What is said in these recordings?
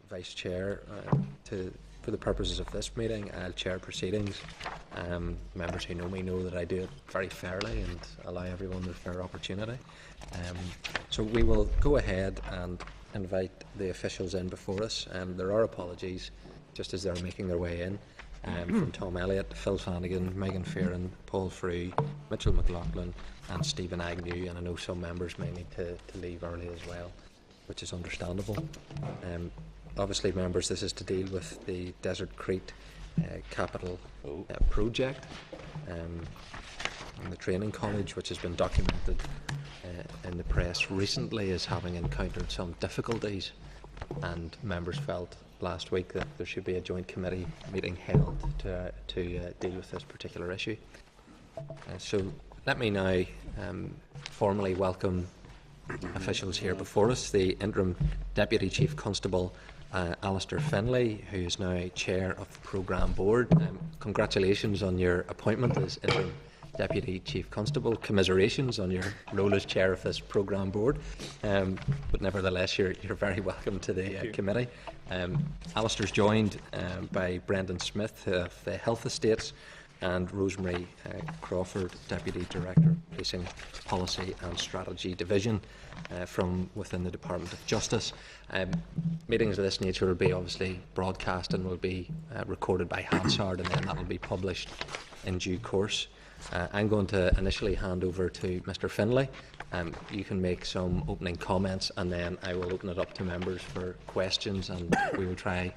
Vice Chair for the purposes of this meeting. I'll chair proceedings. Members who know me know that I do it very fairly and allow everyone their fair opportunity. So we will go ahead and invite the officials in before us. There are apologies just as they're making their way in. From Tom Elliott, Phil Flanagan, Megan Fearon, Paul Frew, Mitchell McLaughlin and Stephen Agnew, and I know some members may need to leave early as well, which is understandable. Obviously, members, this is to deal with the Desert Crete capital project and the training college, which has been documented in the press recently as having encountered some difficulties, and members felt last week that there should be a joint committee meeting held to deal with this particular issue. So let me now formally welcome officials here before us. The Interim Deputy Chief Constable Alistair Finlay, who is now Chair of the Programme Board. Congratulations on your appointment as Interim Deputy Chief Constable. Commiserations on your role as Chair of this Programme Board. But nevertheless, you're very welcome to the committee. Alistair's joined by Brendan Smith of the Health Estates and Rosemary Crawford, Deputy Director, Policing Policy and Strategy Division from within the Department of Justice. Meetings of this nature will be obviously broadcast and will be recorded by Hansard, and then that will be published in due course. I'm going to initially hand over to Mr Finlay. You can make some opening comments and then I will open it up to members for questions, and we will try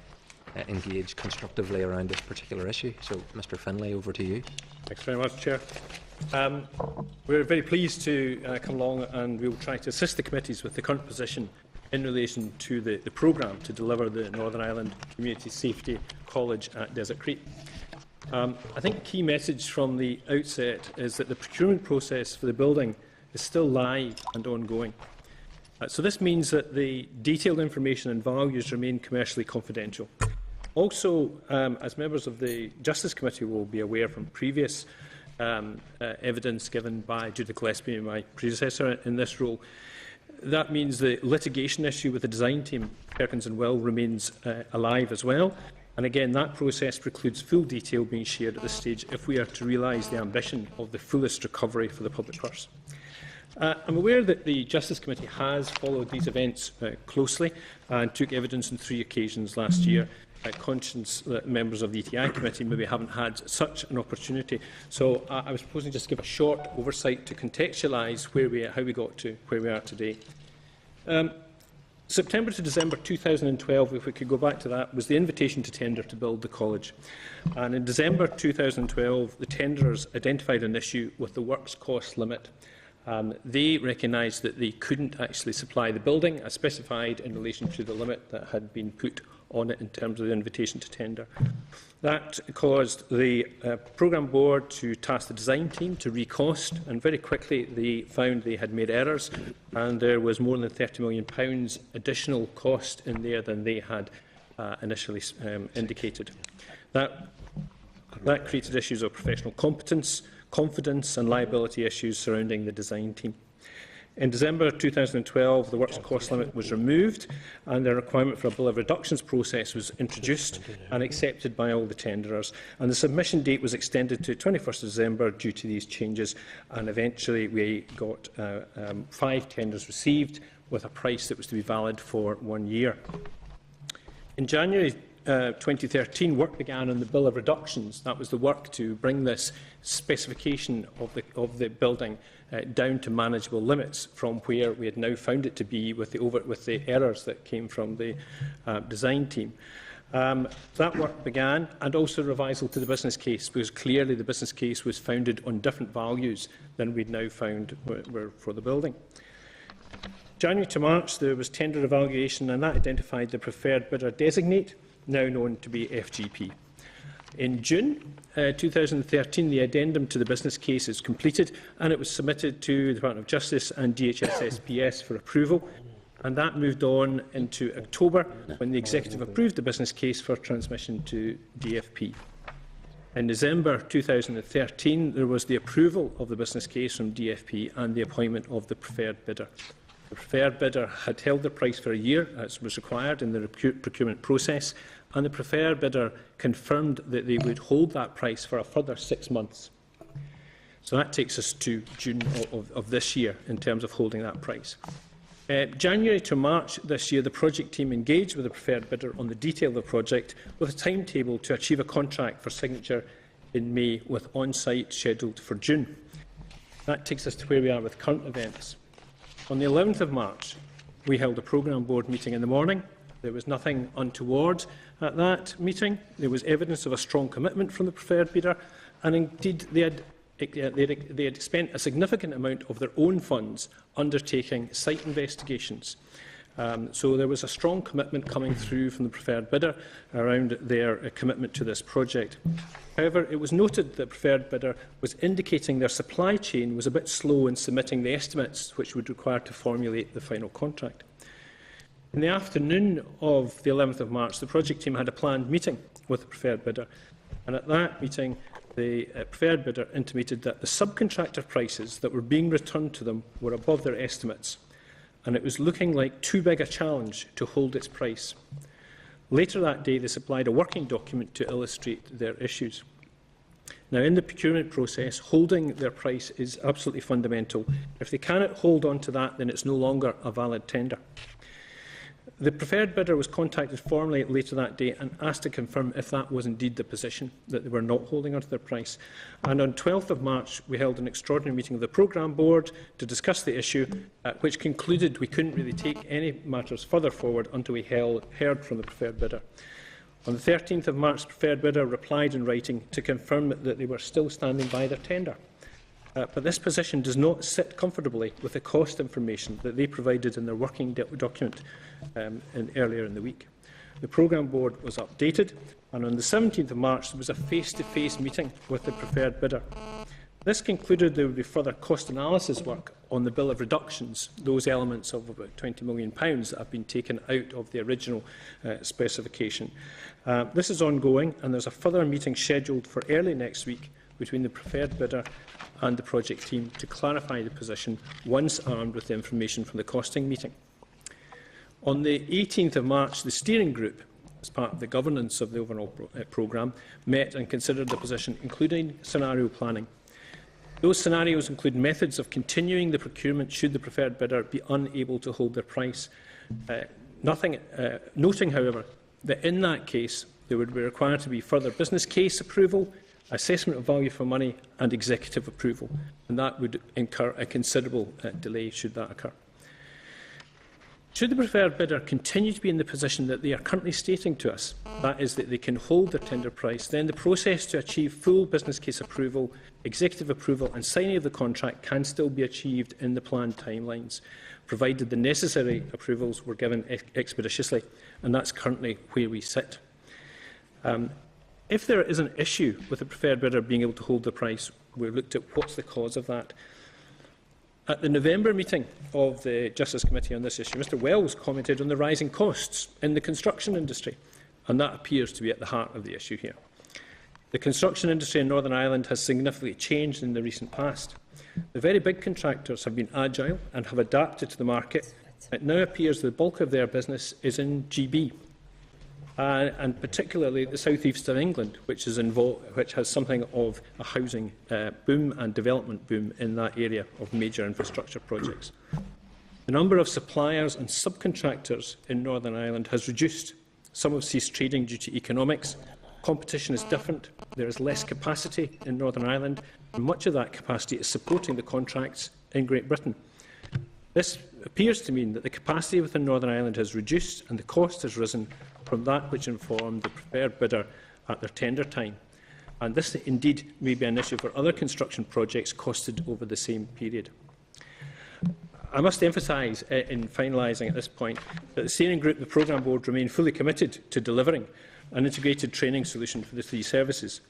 engage constructively around this particular issue. So, Mr Finlay, over to you. Thanks very much, Chair. We're very pleased to come along, and we will try to assist the committees with the current position in relation to the programme to deliver the Northern Ireland Community Safety College at Desert Crete. I think the key message from the outset is that the procurement process for the building is still live and ongoing. So this means that the detailed information and values remain commercially confidential. Also, as members of the Justice Committee will be aware from previous evidence given by Judith Gillespie, my predecessor in this role, that means the litigation issue with the design team, Perkins and Will, remains alive as well. And again, that process precludes full detail being shared at this stage if we are to realise the ambition of the fullest recovery for the public purse. I'm aware that the Justice Committee has followed these events closely and took evidence on 3 occasions last year. Conscious that members of the ETI Committee maybe haven't had such an opportunity. So I was proposing just to give a short oversight to contextualise how we got to where we are today. September to December 2012, if we could go back to that, was the invitation to tender to build the college. And in December 2012, the tenderers identified an issue with the works cost limit. They recognised that they couldn't actually supply the building as specified in relation to the limit that had been put on it in terms of the invitation to tender. That caused the programme board to task the design team to recost, and very quickly they found they had made errors, and there was more than £30 million additional cost in there than they had initially indicated. That created issues of professional competence, confidence and liability issues surrounding the design team. In December 2012, the works cost limit was removed and the requirement for a bill of reductions process was introduced and accepted by all the tenderers. And the submission date was extended to 21st December due to these changes, and eventually we got 5 tenders received with a price that was to be valid for 1 year. In January 2013, work began on the bill of reductions. That was the work to bring this specification of the building down to manageable limits from where we had now found it to be with the errors that came from the design team. That work began, and also revisal to the business case, because clearly the business case was founded on different values than we'd now found were for the building. January to March, there was tender evaluation, and that identified the preferred bidder designate, now known to be FGP. In June 2013, the addendum to the business case is completed, and it was submitted to the Department of Justice and DHS-SPS for approval, and that moved on into October, when the Executive approved the business case for transmission to DFP. In December 2013, there was the approval of the business case from DFP and the appointment of the preferred bidder. The preferred bidder had held the price for a year, as was required in the procurement process, and the preferred bidder confirmed that they would hold that price for a further 6 months. So that takes us to June of this year in terms of holding that price. January to March this year, the project team engaged with the preferred bidder on the detail of the project with a timetable to achieve a contract for signature in May, with on-site scheduled for June. That takes us to where we are with current events. On the 11th of March, we held a programme board meeting in the morning. There was nothing untoward at that meeting. There was evidence of a strong commitment from the preferred bidder, and indeed they had spent a significant amount of their own funds undertaking site investigations. So there was a strong commitment coming through from the preferred bidder around their commitment to this project. However, it was noted that the preferred bidder was indicating their supply chain was a bit slow in submitting the estimates which would require to formulate the final contract. In the afternoon of the 11th of March, the project team had a planned meeting with the preferred bidder, and at that meeting the preferred bidder intimated that the subcontractor prices that were being returned to them were above their estimates, and it was looking like too big a challenge to hold its price. Later that day, they supplied a working document to illustrate their issues. Now, in the procurement process, holding their price is absolutely fundamental. If they cannot hold on to that, then it's no longer a valid tender. The preferred bidder was contacted formally later that day and asked to confirm if that was indeed the position, that they were not holding on to their price. And on 12th of March, we held an extraordinary meeting of the programme board to discuss the issue, which concluded we couldn't really take any matters further forward until we heard from the preferred bidder. On the 13th of March, the preferred bidder replied in writing to confirm that they were still standing by their tender. But this position does not sit comfortably with the cost information that they provided in their working document earlier in the week. The programme board was updated, and on the 17th of March there was a face-to-face meeting with the preferred bidder. This concluded there would be further cost analysis work on the bill of reductions, those elements of about £20 million that have been taken out of the original specification. This is ongoing, and there's a further meeting scheduled for early next week between the preferred bidder and the project team to clarify the position once armed with the information from the costing meeting. On the 18th of March, the steering group, as part of the governance of the overall programme, met and considered the position, including scenario planning. Those scenarios include methods of continuing the procurement should the preferred bidder be unable to hold their price. Noting, however, that in that case there would be required to be further business case approval, assessment of value for money and executive approval, and that would incur a considerable delay should that occur. Should the preferred bidder continue to be in the position that they are currently stating to us, that is, that they can hold their tender price, then the process to achieve full business case approval, executive approval and signing of the contract can still be achieved in the planned timelines, provided the necessary approvals were given expeditiously, and that's currently where we sit. If there is an issue with the preferred bidder being able to hold the price, we've looked at what's the cause of that. At the November meeting of the Justice Committee on this issue, Mr Wells commented on the rising costs in the construction industry, and that appears to be at the heart of the issue here. The construction industry in Northern Ireland has significantly changed in the recent past. The very big contractors have been agile and have adapted to the market. It now appears the bulk of their business is in GB. And particularly the south east of England, which has something of a housing boom and development boom in that area of major infrastructure projects. The number of suppliers and subcontractors in Northern Ireland has reduced. Some have ceased trading due to economics. Competition is different. There is less capacity in Northern Ireland, and much of that capacity is supporting the contracts in Great Britain. This appears to mean that the capacity within Northern Ireland has reduced and the cost has risen from that which informed the preferred bidder at their tender time. And this indeed may be an issue for other construction projects costed over the same period. I must emphasise, in finalising at this point, that the steering group, the programme board, remain fully committed to delivering an integrated training solution for the three services.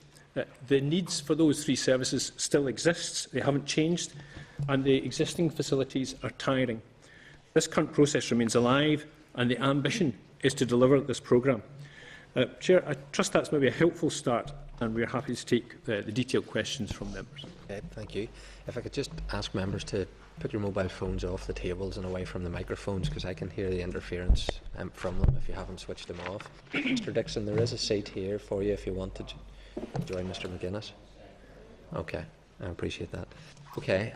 The needs for those three services still exist. They haven't changed, and the existing facilities are tiring. This current process remains alive, and the ambition is to deliver this programme. Chair, I trust that's maybe a helpful start. and we're happy to take the detailed questions from members. Okay, thank you. If I could just ask members to put your mobile phones off the tables and away from the microphones, because I can hear the interference from them if you haven't switched them off. Mr. Dixon, there is a seat here for you if you want to join Mr. McGuinness. Okay, I appreciate that. Okay,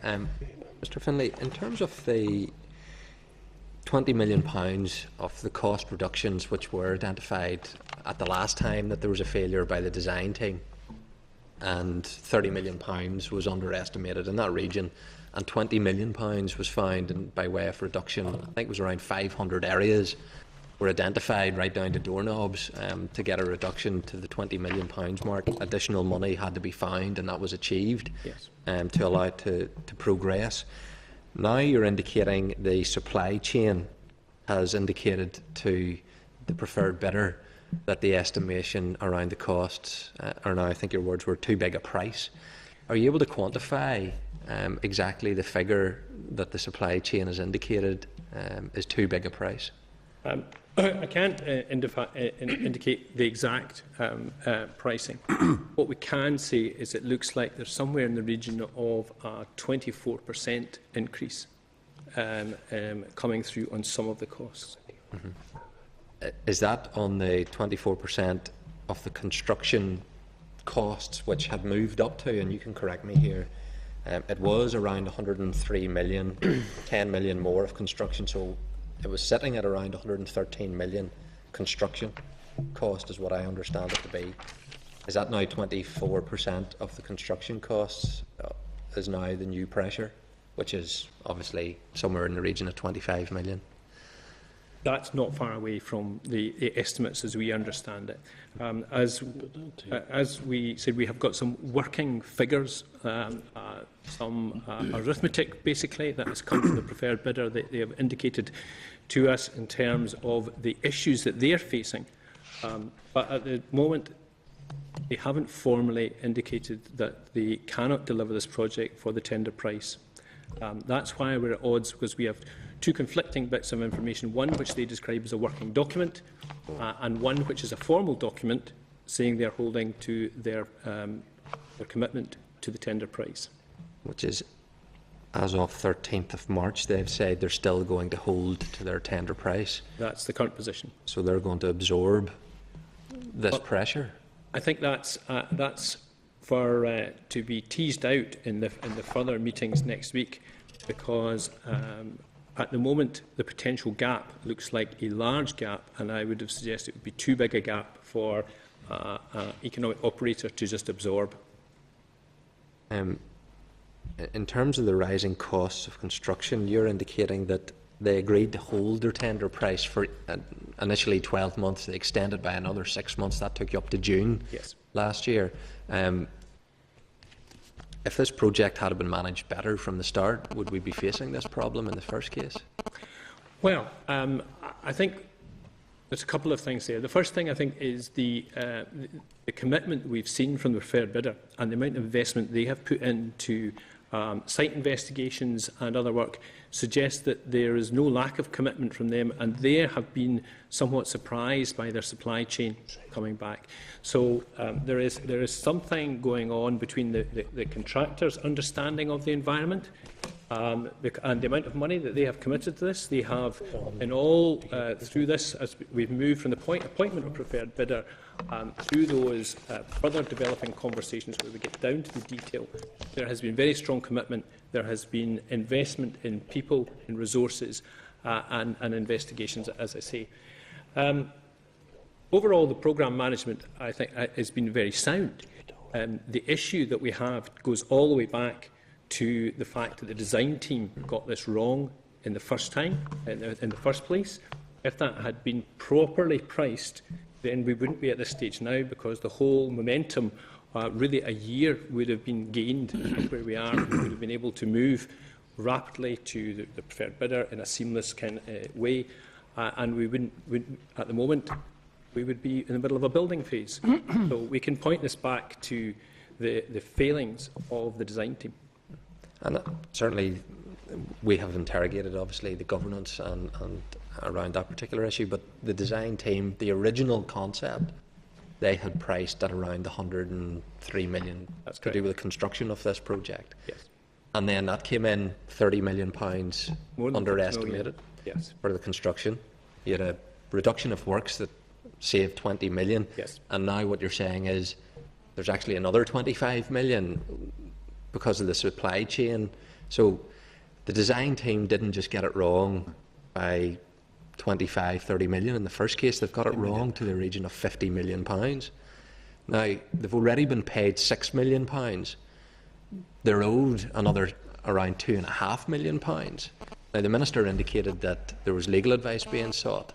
Mr. Finlay, in terms of the £20 million of the cost reductions which were identified at the last time that there was a failure by the design team, and £30 million was underestimated in that region, and £20 million was found by way of reduction. I think it was around 500 areas were identified right down to doorknobs to get a reduction to the £20 million mark. Additional money had to be found, and that was achieved. Yes. To allow it to progress. Now you're indicating the supply chain has indicated to the preferred bidder that the estimation around the costs are now, I think your words were, too big a price. Are you able to quantify exactly the figure that the supply chain has indicated is too big a price? I can't indicate the exact pricing. What we can say is it looks like there's somewhere in the region of a 24% increase coming through on some of the costs. Mm-hmm. Is that on the 24% of the construction costs which had moved up to, and you can correct me here, it was around 103 million, 10 million more of construction, so it was sitting at around 113 million construction cost is what I understand it to be. Is that now 24% of the construction costs is now the new pressure, which is obviously somewhere in the region of 25 million? That's not far away from the estimates as we understand it. As we said, we have got some working figures, some arithmetic basically that has come from the preferred bidder that they have indicated to us in terms of the issues that they're facing. But at the moment, they haven't formally indicated that they cannot deliver this project for the tender price. That's why we're at odds, because we have two conflicting bits of information, one which they describe as a working document and one which is a formal document saying they're holding to their commitment to the tender price. Which is, as of 13th of March, they've said they're still going to hold to their tender price. That's the current position. So they're going to absorb this pressure? I think that's for to be teased out in the further meetings next week, because at the moment the potential gap looks like a large gap, and I would have suggested it would be too big a gap for an economic operator to just absorb. In terms of the rising costs of construction, you're indicating that they agreed to hold their tender price for initially 12 months. They extended by another 6 months. That took you up to June last year. If this project had been managed better from the start, would we be facing this problem in the first case? Well, I think there's a couple of things there. The first thing I think is the commitment we've seen from the preferred bidder and the amount of investment they have put into site investigations and other work suggests that there is no lack of commitment from them, and they have been somewhat surprised by their supply chain coming back. So there is something going on between the contractor's understanding of the environment and the amount of money that they have committed to this. They have, in all through this, as we've moved from the appointment of preferred bidder through those further developing conversations where we get down to the detail, there has been very strong commitment. There has been investment in people, in resources and investigations, as I say. Overall, the programme management, I think, has been very sound. The issue that we have goes all the way back to the fact that the design team got this wrong in the first time, in the first place. If that had been properly priced, then we wouldn't be at this stage now, because the whole momentum, really a year would have been gained from where we are. We would have been able to move rapidly to the preferred bidder in a seamless kind of way, and we wouldn't, at the moment, we would be in the middle of a building phase. So we can point this back to the failings of the design team. And certainly we have interrogated, obviously, the governance and around that particular issue, but the design team, the original concept, they had priced at around 103 million That's to do with the construction of this project. Yes. And then that came in £30 million More than underestimated Yes. for the construction. You had a reduction of works that saved 20 million. Yes. And now what you're saying is there's actually another 25 million because of the supply chain. So the design team didn't just get it wrong by 25, 30 million. In the first case, they've got it wrong to the region of £50 million. Now, they've already been paid £6 million. They're owed another around £2.5 million. Now, the Minister indicated that there was legal advice being sought.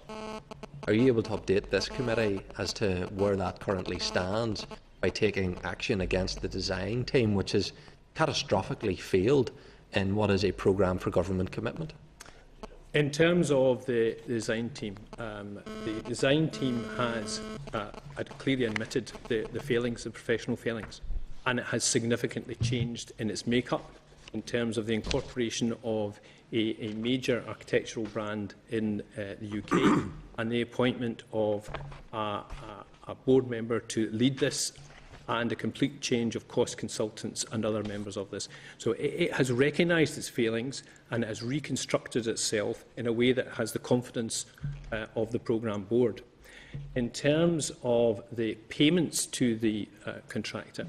Are you able to update this committee as to where that currently stands by taking action against the design team, which has catastrophically failed in what is a programme for government commitment? In terms of the design team has clearly admitted the failings, the professional failings, and it has significantly changed in its makeup in terms of the incorporation of a major architectural brand in the UK and the appointment of a board member to lead this, and a complete change of cost consultants and other members of this. So it has recognised its failings and it has reconstructed itself in a way that has the confidence of the programme board. In terms of the payments to the contractor,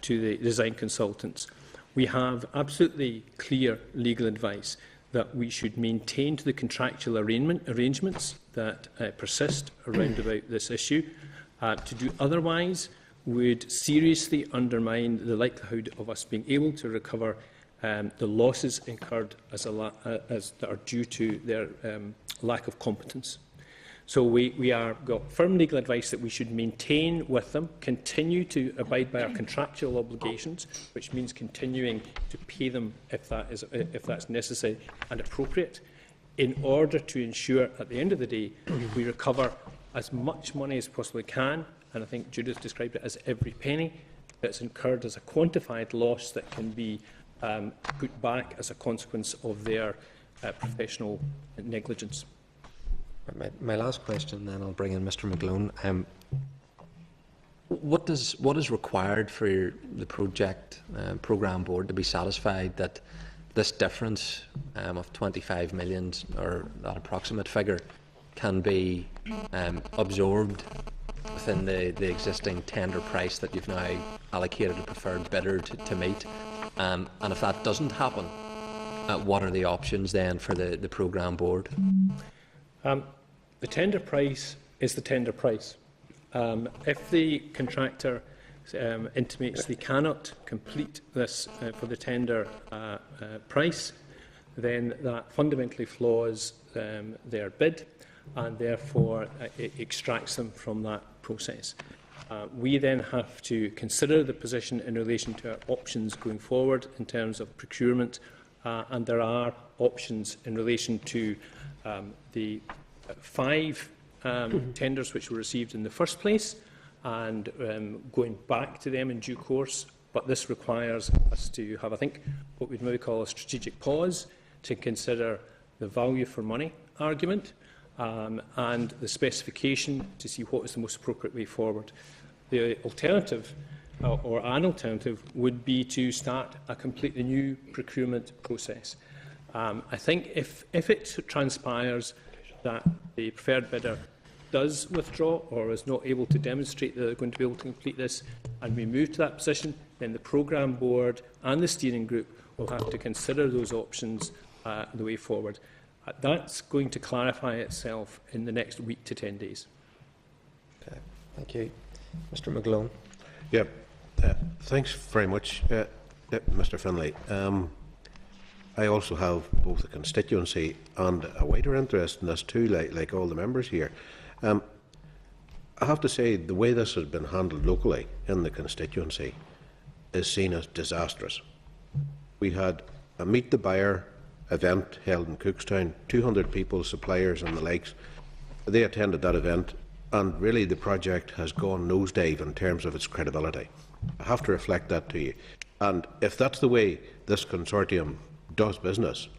to the design consultants, we have absolutely clear legal advice that we should maintain to the contractual arrangements that persist around about this issue. To do otherwise would seriously undermine the likelihood of us being able to recover the losses incurred as that are due to their lack of competence. So we are got firm legal advice that we should maintain with them, continue to abide by our contractual obligations, which means continuing to pay them if that's necessary and appropriate, in order to ensure at the end of the day we recover as much money as possibly can. And I think Judith described it as every penny that's incurred as a quantified loss that can be put back as a consequence of their professional negligence. My last question, then I'll bring in Mr. McGlone. What is required for the programme board to be satisfied that this difference of 25 million, or that approximate figure, can be absorbed within the existing tender price that you've now allocated a preferred bidder to meet? And if that doesn't happen, what are the options then for the programme board? The tender price is the tender price. If the contractor intimates they cannot complete this for the tender price, then that fundamentally flaws their bid, and therefore it extracts them from that process. We then have to consider the position in relation to our options going forward in terms of procurement, and there are options in relation to the 5 tenders which were received in the first place, and going back to them in due course. But this requires us to have, I think, what we'd maybe call a strategic pause to consider the value for money argument and the specification to see what is the most appropriate way forward. The alternative, or an alternative, would be to start a completely new procurement process. I think if it transpires that the preferred bidder does withdraw or is not able to demonstrate that they're going to be able to complete this, and we move to that position, then the programme board and the steering group will have to consider those options the way forward. That's going to clarify itself in the next week to 10 days. Okay, thank you. Mr. McGlone. Yeah, thanks very much, Mr. Finlay. I also have both a constituency and a wider interest in this too, like all the members here. I have to say the way this has been handled locally in the constituency is seen as disastrous. We had a Meet the Buyer event held in Cookstown, 200 people, suppliers and the likes. They attended that event, and really the project has gone nosedive in terms of its credibility. I have to reflect that to you. And if that's the way this consortium does business,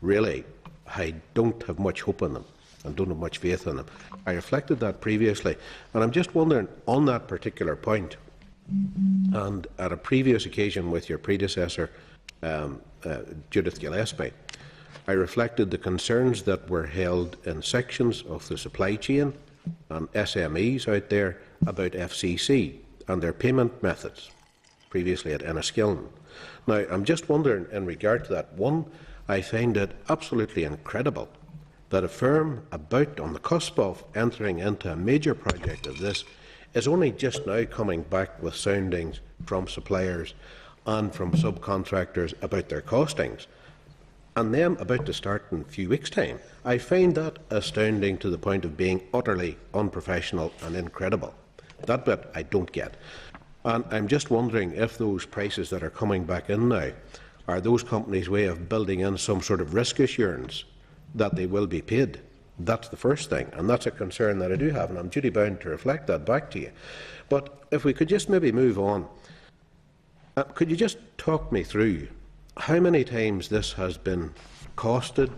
really, I don't have much hope in them. and don't have much faith in them. I reflected that previously, and I'm just wondering, on that particular point, and at a previous occasion with your predecessor, Judith Gillespie, I reflected the concerns that were held in sections of the supply chain and SMEs out there about FCC and their payment methods, previously at Enniskillen. Now, I'm just wondering, in regard to that, one, I find it absolutely incredible that a firm about on the cusp of entering into a major project of this is only just now coming back with soundings from suppliers and from subcontractors about their costings, and them about to start in a few weeks' time. I find that astounding to the point of being utterly unprofessional and incredible. That bit I don't get. And I'm just wondering if those prices that are coming back in now are those companies' way of building in some sort of risk assurance that they will be paid. That's the first thing, and that's a concern that I do have, and I'm duty bound to reflect that back to you. But if we could just maybe move on, could you just talk me through how many times this has been costed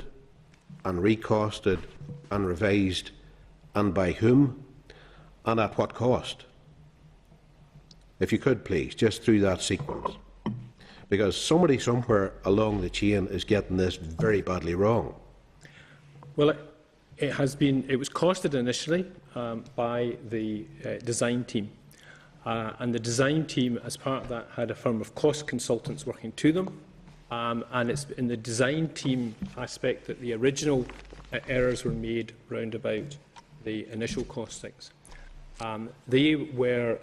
and recosted and revised, and by whom, and at what cost? If you could, please, just through that sequence. Because somebody somewhere along the chain is getting this very badly wrong. Well, it was costed initially by the design team. And the design team, as part of that, had a firm of cost consultants working to them. And it's in the design team aspect that the original errors were made round about the initial costings. They were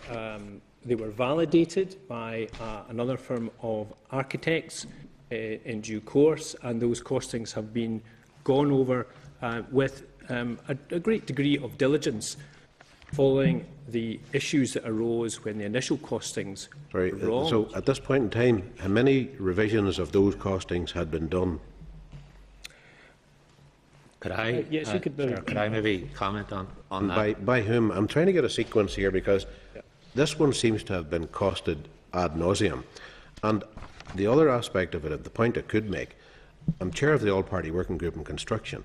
validated by another firm of architects in due course, and those costings have been gone over with a great degree of diligence, following the issues that arose when the initial costings were wrong. So at this point in time, how many revisions of those costings had been done? Could I, yes, you could, could I maybe comment on that? By whom? I'm trying to get a sequence here, because this one seems to have been costed ad nauseum. And the other aspect of it, the point I could make, I'm chair of the All-Party Working Group in Construction.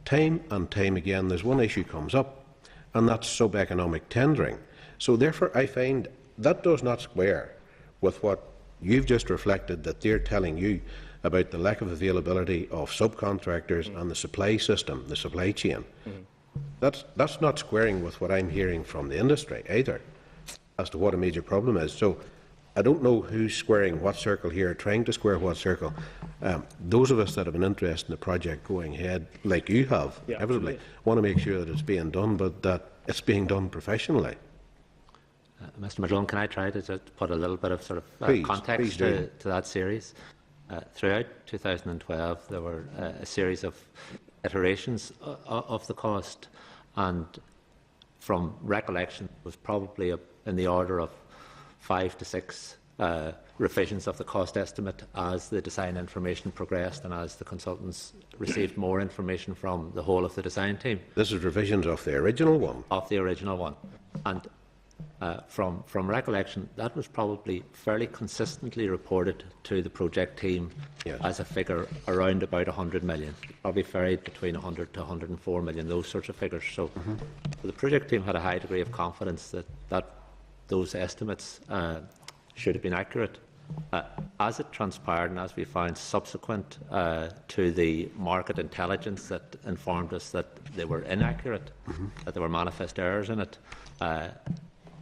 Time and time again, there's one issue comes up, and that's sub-economic tendering. So therefore, I find that does not square with what you've just reflected, that they're telling you about the lack of availability of subcontractors and the supply system, the supply chain. That's not squaring with what I'm hearing from the industry either, as to what a major problem is. So I don't know who's squaring what circle here, trying to square what circle. Those of us that have an interest in the project going ahead, like you have, inevitably, want to make sure that it's being done, but that it's being done professionally. Mr. Malone, can I try to just put a little bit of sort of context to that series? Throughout 2012, there were a series of iterations of the cost, and from recollection, it was probably in the order of 5 to 6 revisions of the cost estimate as the design information progressed and as the consultants received more information from the whole of the design team. This is revisions of the original one? Of the original one. And from recollection, that was probably fairly consistently reported to the project team as a figure around about 100 million. Probably varied between 100 to 104 million, those sorts of figures. So the project team had a high degree of confidence that those estimates should have been accurate. As it transpired, and as we found subsequent to the market intelligence that informed us that they were inaccurate, that there were manifest errors in it,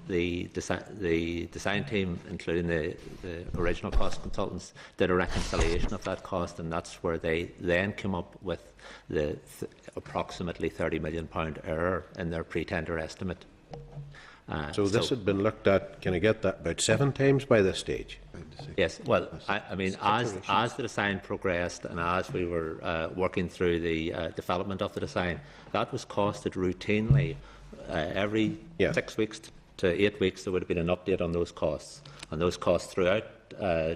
the design team, including the original cost consultants, did a reconciliation of that cost, and that's where they then came up with the approximately £30 million error in their pre-tender estimate. So this had been looked at, can I get that, about 7 times by this stage? Yes, well, I mean, as the design progressed and as we were working through the development of the design, that was costed routinely. Every 6 weeks to 8 weeks, there would have been an update on those costs. And those costs throughout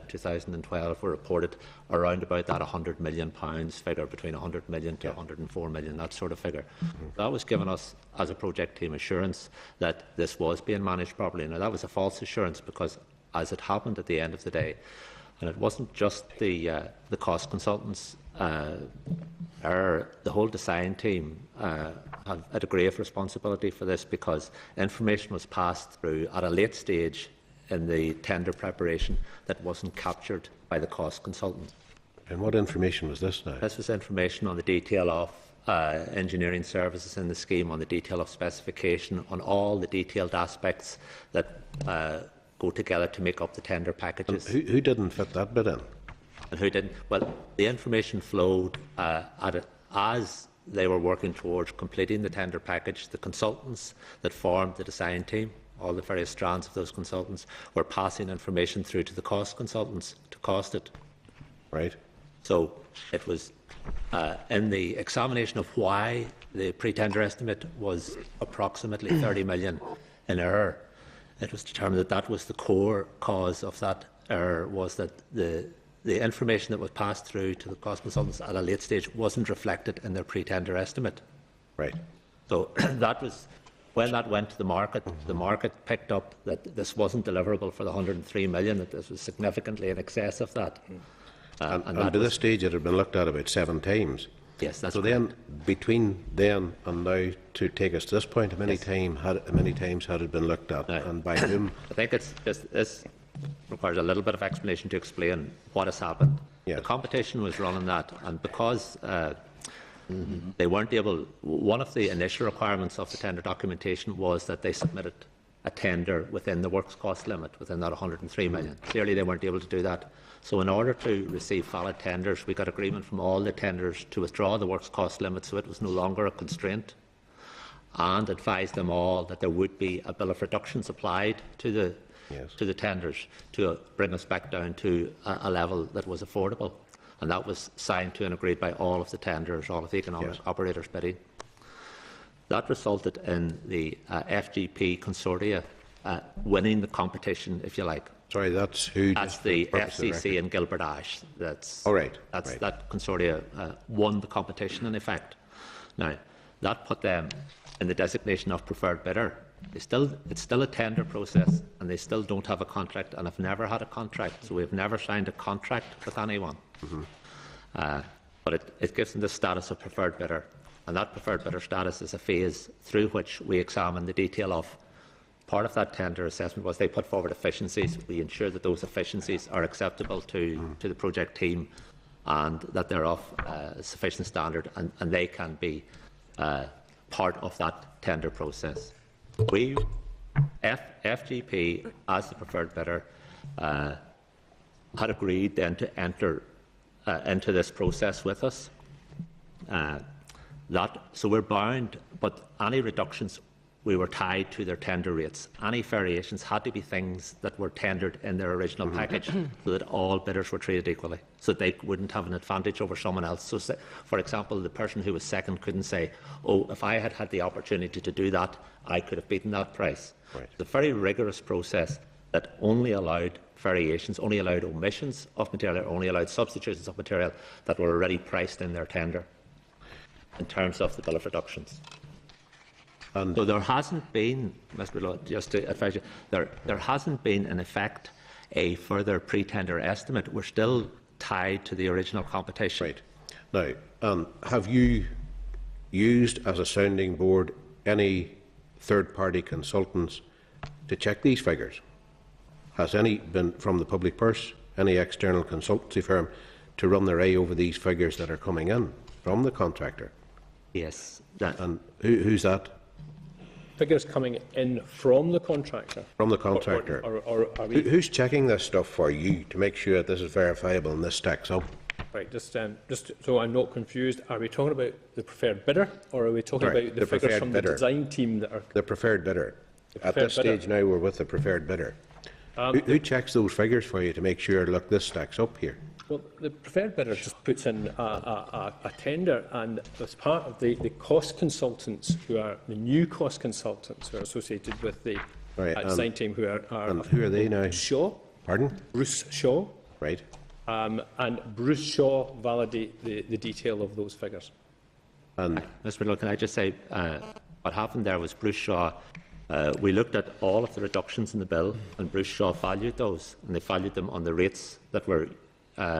2012 were reported around about that £100 million figure, between 100 million to 104 million, that sort of figure. That was given us, as a project team, assurance that this was being managed properly. Now, that was a false assurance, because as it happened at the end of the day, and it wasn't just the cost consultants the whole design team have a degree of responsibility for this, because information was passed through at a late stage in the tender preparation that wasn't captured by the cost consultant. And what information was this now? This was information on the detail of engineering services in the scheme, on the detail of specification, on all the detailed aspects that go together to make up the tender packages. And who didn't fit that bit in? And who didn't? Well, the information flowed as they were working towards completing the tender package. The consultants that formed the design team, all the various strands of those consultants, were passing information through to the cost consultants to cost it. Right. So it was in the examination of why the pre-tender estimate was approximately 30 million in error, it was determined that that was the core cause of that error, was that the information that was passed through to the cost consultants at a late stage wasn't reflected in their pre-tender estimate. Right. So that was, when that went to the market picked up that this wasn't deliverable for the 103 million, that this was significantly in excess of that. And to this stage, it had been looked at about 7 times. Yes, that's so. correct. Then, between then and now, to take us to this point, how many times had it been looked at, and by whom? I think this requires a little bit of explanation to explain what has happened. Yes. The competition was running that, and because they weren't able, one of the initial requirements of the tender documentation was that they submitted a tender within the works cost limit, within that 103 million. Clearly, they weren't able to do that. So in order to receive valid tenders, we got agreement from all the tenders to withdraw the works cost limit, so it was no longer a constraint, and advised them all that there would be a bill of reductions applied to the tenders to bring us back down to a level that was affordable. And that was signed to and agreed by all of the tenders, all of the economic operators bidding. That resulted in the FGP consortia winning the competition, if you like. Sorry, that's who? That's the FCC and Gilbert Ash. That's all right. That consortia won the competition in effect. Now, that put them in the designation of preferred bidder. It's still a tender process, and they still don't have a contract, and have never had a contract. So we've never signed a contract with anyone. But it gives them the status of preferred bidder, and that preferred bidder status is a phase through which we examine the detail of. Part of that tender assessment was they put forward efficiencies. We ensure that those efficiencies are acceptable to the project team, and that they're of sufficient standard, and they can be part of that tender process. We, FGP, as the preferred bidder, had agreed then to enter into this process with us. So we're bound, but any reductions, we were tied to their tender rates. Any variations had to be things that were tendered in their original package, so that all bidders were treated equally, so they wouldn't have an advantage over someone else. So, for example, the person who was second couldn't say, "Oh, if I had had the opportunity to do that, I could have beaten that price." Right. It's a very rigorous process that only allowed variations, only allowed omissions of material, only allowed substitutions of material that were already priced in their tender in terms of the bill of reductions. And so there hasn't been, Mr. Law, just to advise you, there hasn't been, in effect, a further pre-tender estimate. We're still tied to the original competition. Right. Now, have you used as a sounding board any third-party consultants to check these figures? Has any been from the public purse, any external consultancy firm, to run their eye over these figures that are coming in from the contractor? Yes. And who's that? Figures coming in from the contractor. From the contractor. Or are we... Who's checking this stuff for you to make sure that this is verifiable and this stacks up? Right, just so I'm not confused, are we talking about the preferred bidder, or are we talking about the figures from the design team that are... The preferred bidder. At this stage now, we're with the preferred bidder. Who checks those figures for you to make sure, look, this stacks up here? Well, the preferred bidder just puts in a tender, and as part of the cost consultants, who are the new cost consultants who are associated with the design team, who are and who are they now? Shaw. Pardon? Bruce Shaw. Right. And Bruce Shaw validate the detail of those figures. And Mr. Miller, can I just say what happened there was Bruce Shaw. We looked at all of the reductions in the bill, and Bruce Shaw valued those, and they valued them on the rates that were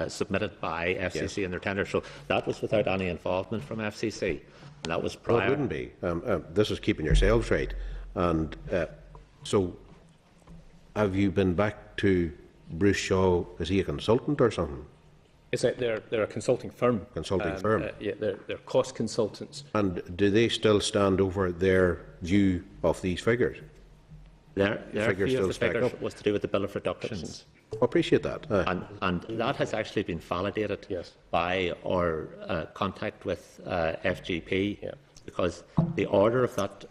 submitted by FCC in their tender. So that was without any involvement from FCC. And that was Well, prior. it wouldn't be. This is keeping yourselves right. And so, have you been back to Bruce Shaw? Is he a consultant or something? Is that they're a consulting firm? Consulting firm. Yeah, they're cost consultants. And do they still stand over their view of these figures? Their figures view of still the stack figures up? was to do with the bill of reductions. I appreciate that. And that has actually been validated Yes. by our contact with FGP, Yeah. because the order of that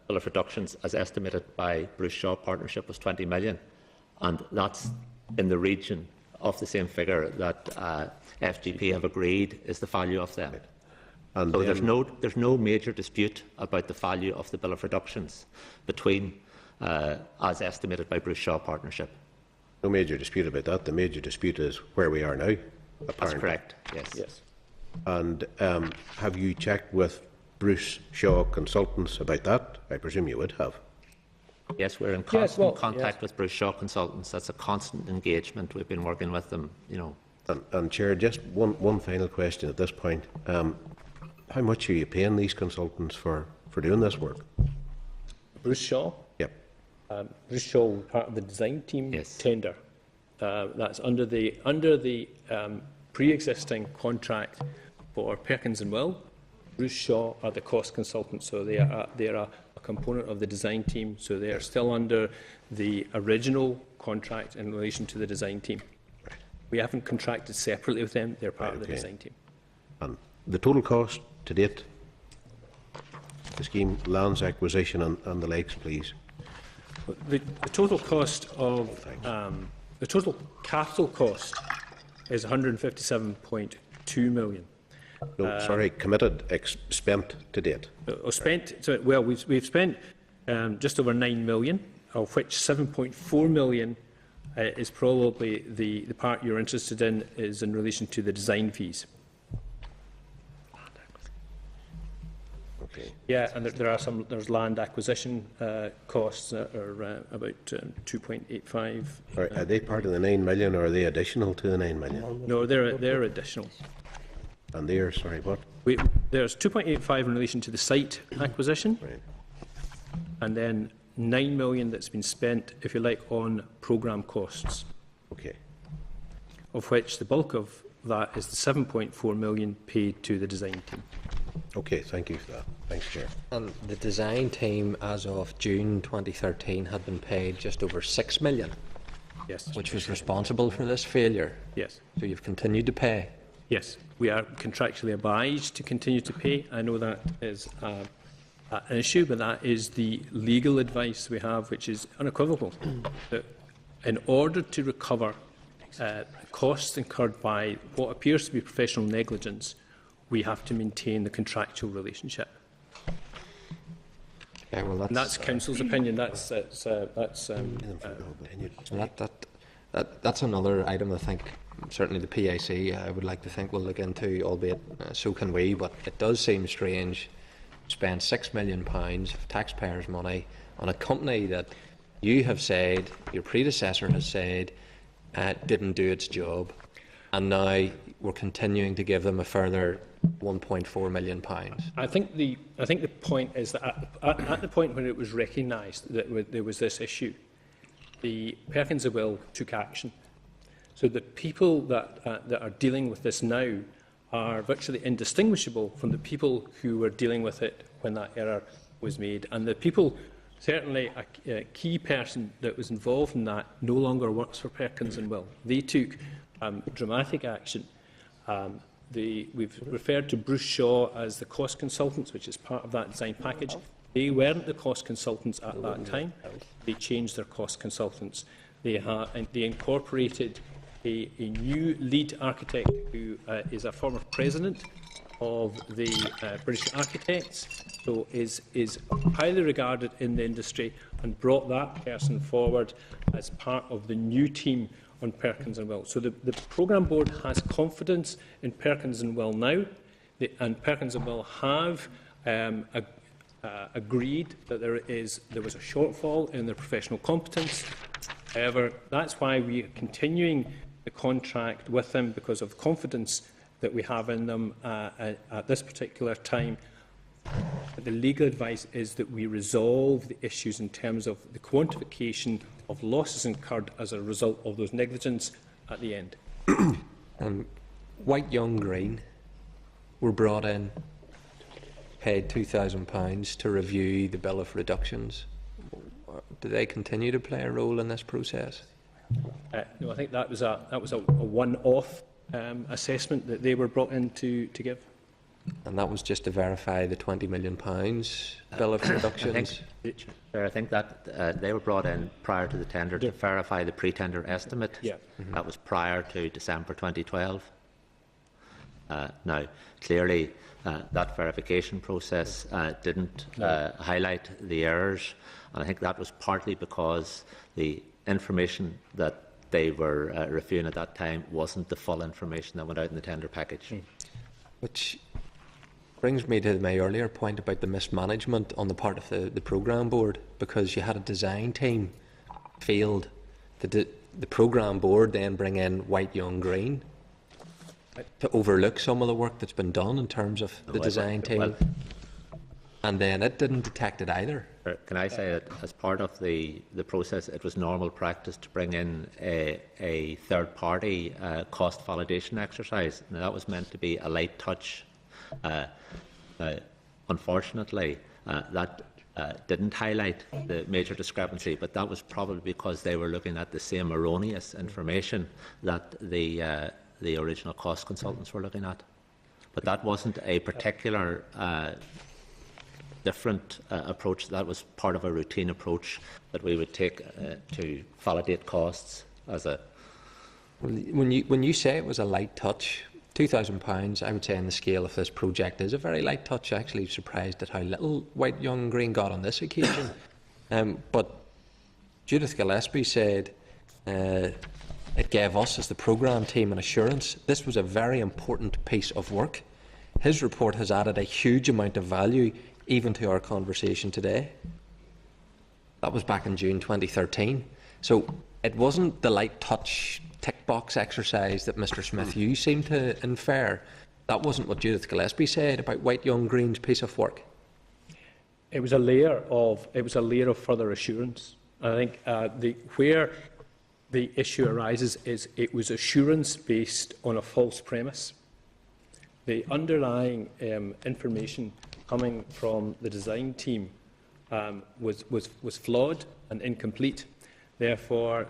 bill of reductions, as estimated by Bruce Shaw Partnership, was 20 million, and that's in the region of the same figure that FGP have agreed is the value of them. And So then- there's no major dispute about the value of the bill of reductions between, as estimated by Bruce Shaw Partnership. No major dispute about that. The major dispute is where we are now, apparently. That's correct. Yes. Yes. And have you checked with Bruce Shaw Consultants about that? I presume you would have. Yes, we're in Yes, constant well, contact yes. with Bruce Shaw Consultants. That's a constant engagement. We've been working with them, And Chair, just one final question at this point. How much are you paying these consultants for doing this work? Bruce Shaw. Yep. Bruce Shaw was part of the design team Yes. tender. That's under the pre-existing contract for Perkins and Will. Bruce Shaw are the cost consultants, so they are a component of the design team. So they are still under the original contract in relation to the design team. We haven't contracted separately with them; they're part of the okay. design team. And the total cost to date, the scheme, lands acquisition and the likes, please. The total cost of the total capital cost is 157.2 million. No, sorry, committed, spent to date. We've spent just over 9 million, of which 7.4 million is probably the part you're interested in, is in relation to the design fees. Okay. Yeah, and there's land acquisition costs that are about 2.85. Are they part of the 9 million, or are they additional to the 9 million? No, they're additional. And they're, sorry, what? There's 2.85 in relation to the site acquisition, Right. and then 9 million that's been spent, if you like, on programme costs, Okay. of which the bulk of that is the 7.4 million paid to the design team. Okay, thank you for that. Thanks, Chair. And the design team, as of June 2013, had been paid just over 6 million, Yes. which was responsible for this failure. Yes. So you've continued to pay. Yes. We are contractually obliged to continue to pay. I know that is an issue, but that is the legal advice we have, which is unequivocal. That in order to recover costs incurred by what appears to be professional negligence, we have to maintain the contractual relationship. Okay, well, And that's council's opinion. That's that's another item I think certainly the PIC would like to think we'll look into, albeit so can we. But it does seem strange to spend £6 million of taxpayers' money on a company that you have said, your predecessor has said, didn't do its job, and now we're continuing to give them a further £1.4 million. I think the point is that at the point when it was recognised that there was this issue, the Perkins of Will took action. So the people that are dealing with this now are virtually indistinguishable from the people who were dealing with it when that error was made. And the people, certainly a key person that was involved in that, no longer works for Perkins and Will. They took dramatic action. We've referred to Bruce Shaw as the cost consultants, which is part of that design package. They weren't the cost consultants at that time. They changed their cost consultants. They incorporated a new lead architect who is a former president of the British Architects, so is highly regarded in the industry, and brought that person forward as part of the new team on Perkins and Will. So the programme board has confidence in Perkins and Will now, and Perkins and Will have agreed that there was a shortfall in their professional competence. However, that's why we are continuing the the contract with them because of confidence that we have in them at this particular time. But the legal advice is that we resolve the issues in terms of the quantification of losses incurred as a result of those negligence at the end. White Young Green were brought in, paid £2,000 to review the bill of reductions. Do they continue to play a role in this process? No, I think that was a one-off assessment that they were brought in to give. And that was just to verify the £20 million bill of reductions? I think that they were brought in prior to the tender to verify the pre-tender estimate. Yeah. That was prior to December 2012. Now, clearly, that verification process didn't highlight the errors, and I think that was partly because the information that they were reviewing at that time wasn't the full information that went out in the tender package. Which brings me to my earlier point about the mismanagement on the part of the programme board, because you had a design team failed. The programme board then bring in White Young Green to overlook some of the work that's been done in terms of the design team, and then it didn't detect it either. Can I say that as part of the process, it was normal practice to bring in a third-party cost validation exercise. Now, that was meant to be a light touch. Unfortunately, that didn't highlight the major discrepancy, but that was probably because they were looking at the same erroneous information that the original cost consultants were looking at. But that wasn't a particular different approach. That was part of a routine approach that we would take to validate costs as a... When you say it was a light touch, £2,000, I would say, on the scale of this project is a very light touch. Actually surprised at how little White Young Green got on this occasion. But Judith Gillespie said it gave us as the programme team an assurance this was a very important piece of work. His report has added a huge amount of value even to our conversation today. That was back in June 2013. So it wasn't the light touch tick box exercise that Mr Smith you seem to infer. That wasn't what Judith Gillespie said about White Young Green's piece of work. It was a layer of further assurance. I think where the issue arises is it was assurance based on a false premise. The underlying information coming from the design team was flawed and incomplete. Therefore,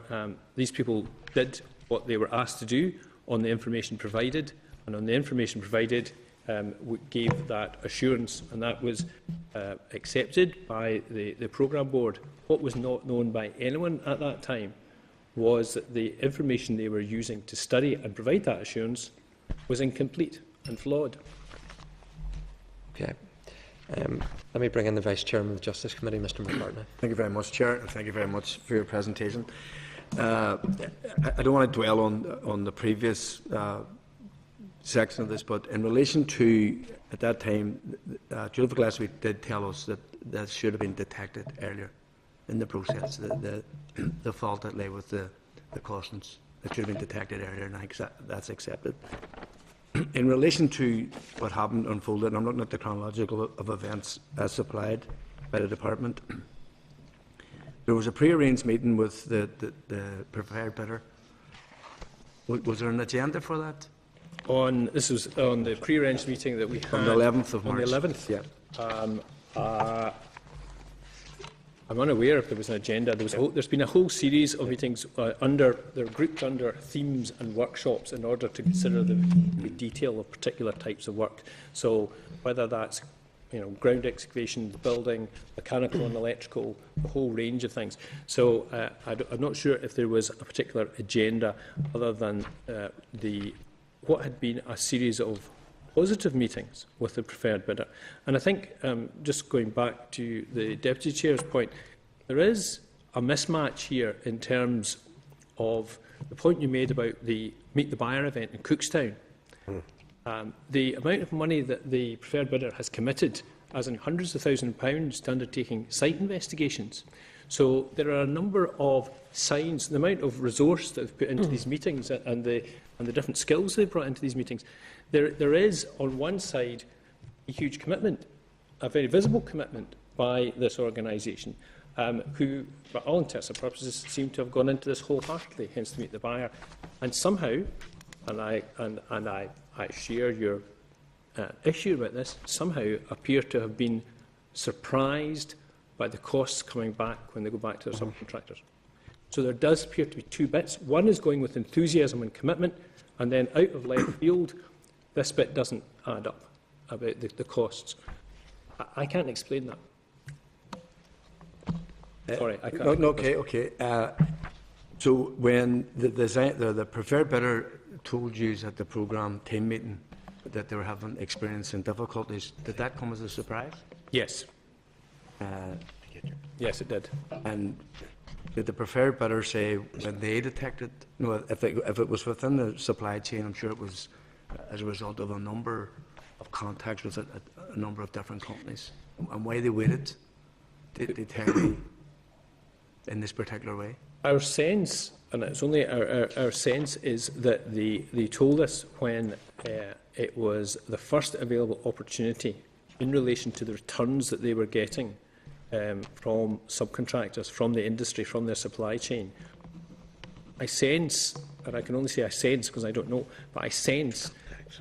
these people did what they were asked to do on the information provided, and on the information provided gave that assurance, and that was accepted by the programme board. What was not known by anyone at that time was that the information they were using to study and provide that assurance was incomplete and flawed. Okay. Let me bring in the Vice Chairman of the Justice Committee, Mr McCartney. Thank you very much, Chair, and thank you very much for your presentation. I don't want to dwell on the previous section of this, but in relation to, at that time, Judith Gillespie did tell us that that should have been detected earlier in the process, the fault that lay with the costings. It should have been detected earlier, and that's accepted. In relation to what happened, unfolded, and I'm looking at the chronological of events as supplied by the department, there was a pre-arranged meeting with the preferred bidder. Was there an agenda for that? This was on the pre-arranged meeting that we had on the 11th of March. On the 11th, yeah. I'm unaware if there was an agenda. There's been a whole series of meetings they're grouped under themes and workshops in order to consider the detail of particular types of work. So whether that's ground excavation, the building, mechanical and electrical, the whole range of things. So I'm not sure if there was a particular agenda other than what had been a series of positive meetings with the preferred bidder. And I think, just going back to the Deputy Chair's point, there is a mismatch here in terms of the point you made about the Meet the Buyer event in Cookstown. The amount of money that the preferred bidder has committed, as in hundreds of £1,000s, to undertaking site investigations. So there are a number of signs, the amount of resource that they've put into these meetings and the different skills they've brought into these meetings. There is, on one side, a huge commitment, a very visible commitment by this organisation, who, for all intents and purposes, seem to have gone into this wholeheartedly, hence to meet the buyer. And somehow, and I share your issue about this, somehow appear to have been surprised by the costs coming back when they go back to their subcontractors. So there does appear to be two bits. One is going with enthusiasm and commitment, and then out of left field, this bit doesn't add up about the costs. I can't explain that. Sorry, I can't. No, okay. So when the preferred bidder told you at the programme team meeting that they were having experiencing difficulties, did that come as a surprise? Yes. Yes, it did. And did the preferred bidder say when they detected, if it was within the supply chain, I'm sure it was as a result of a number of contacts with a number of different companies, and why they waited? Did they tell you in this particular way? Our sense, and it's only our sense, is that they told us when it was the first available opportunity in relation to the returns that they were getting from subcontractors, from the industry, from their supply chain. I sense, and I can only say I sense because I don't know, but I sense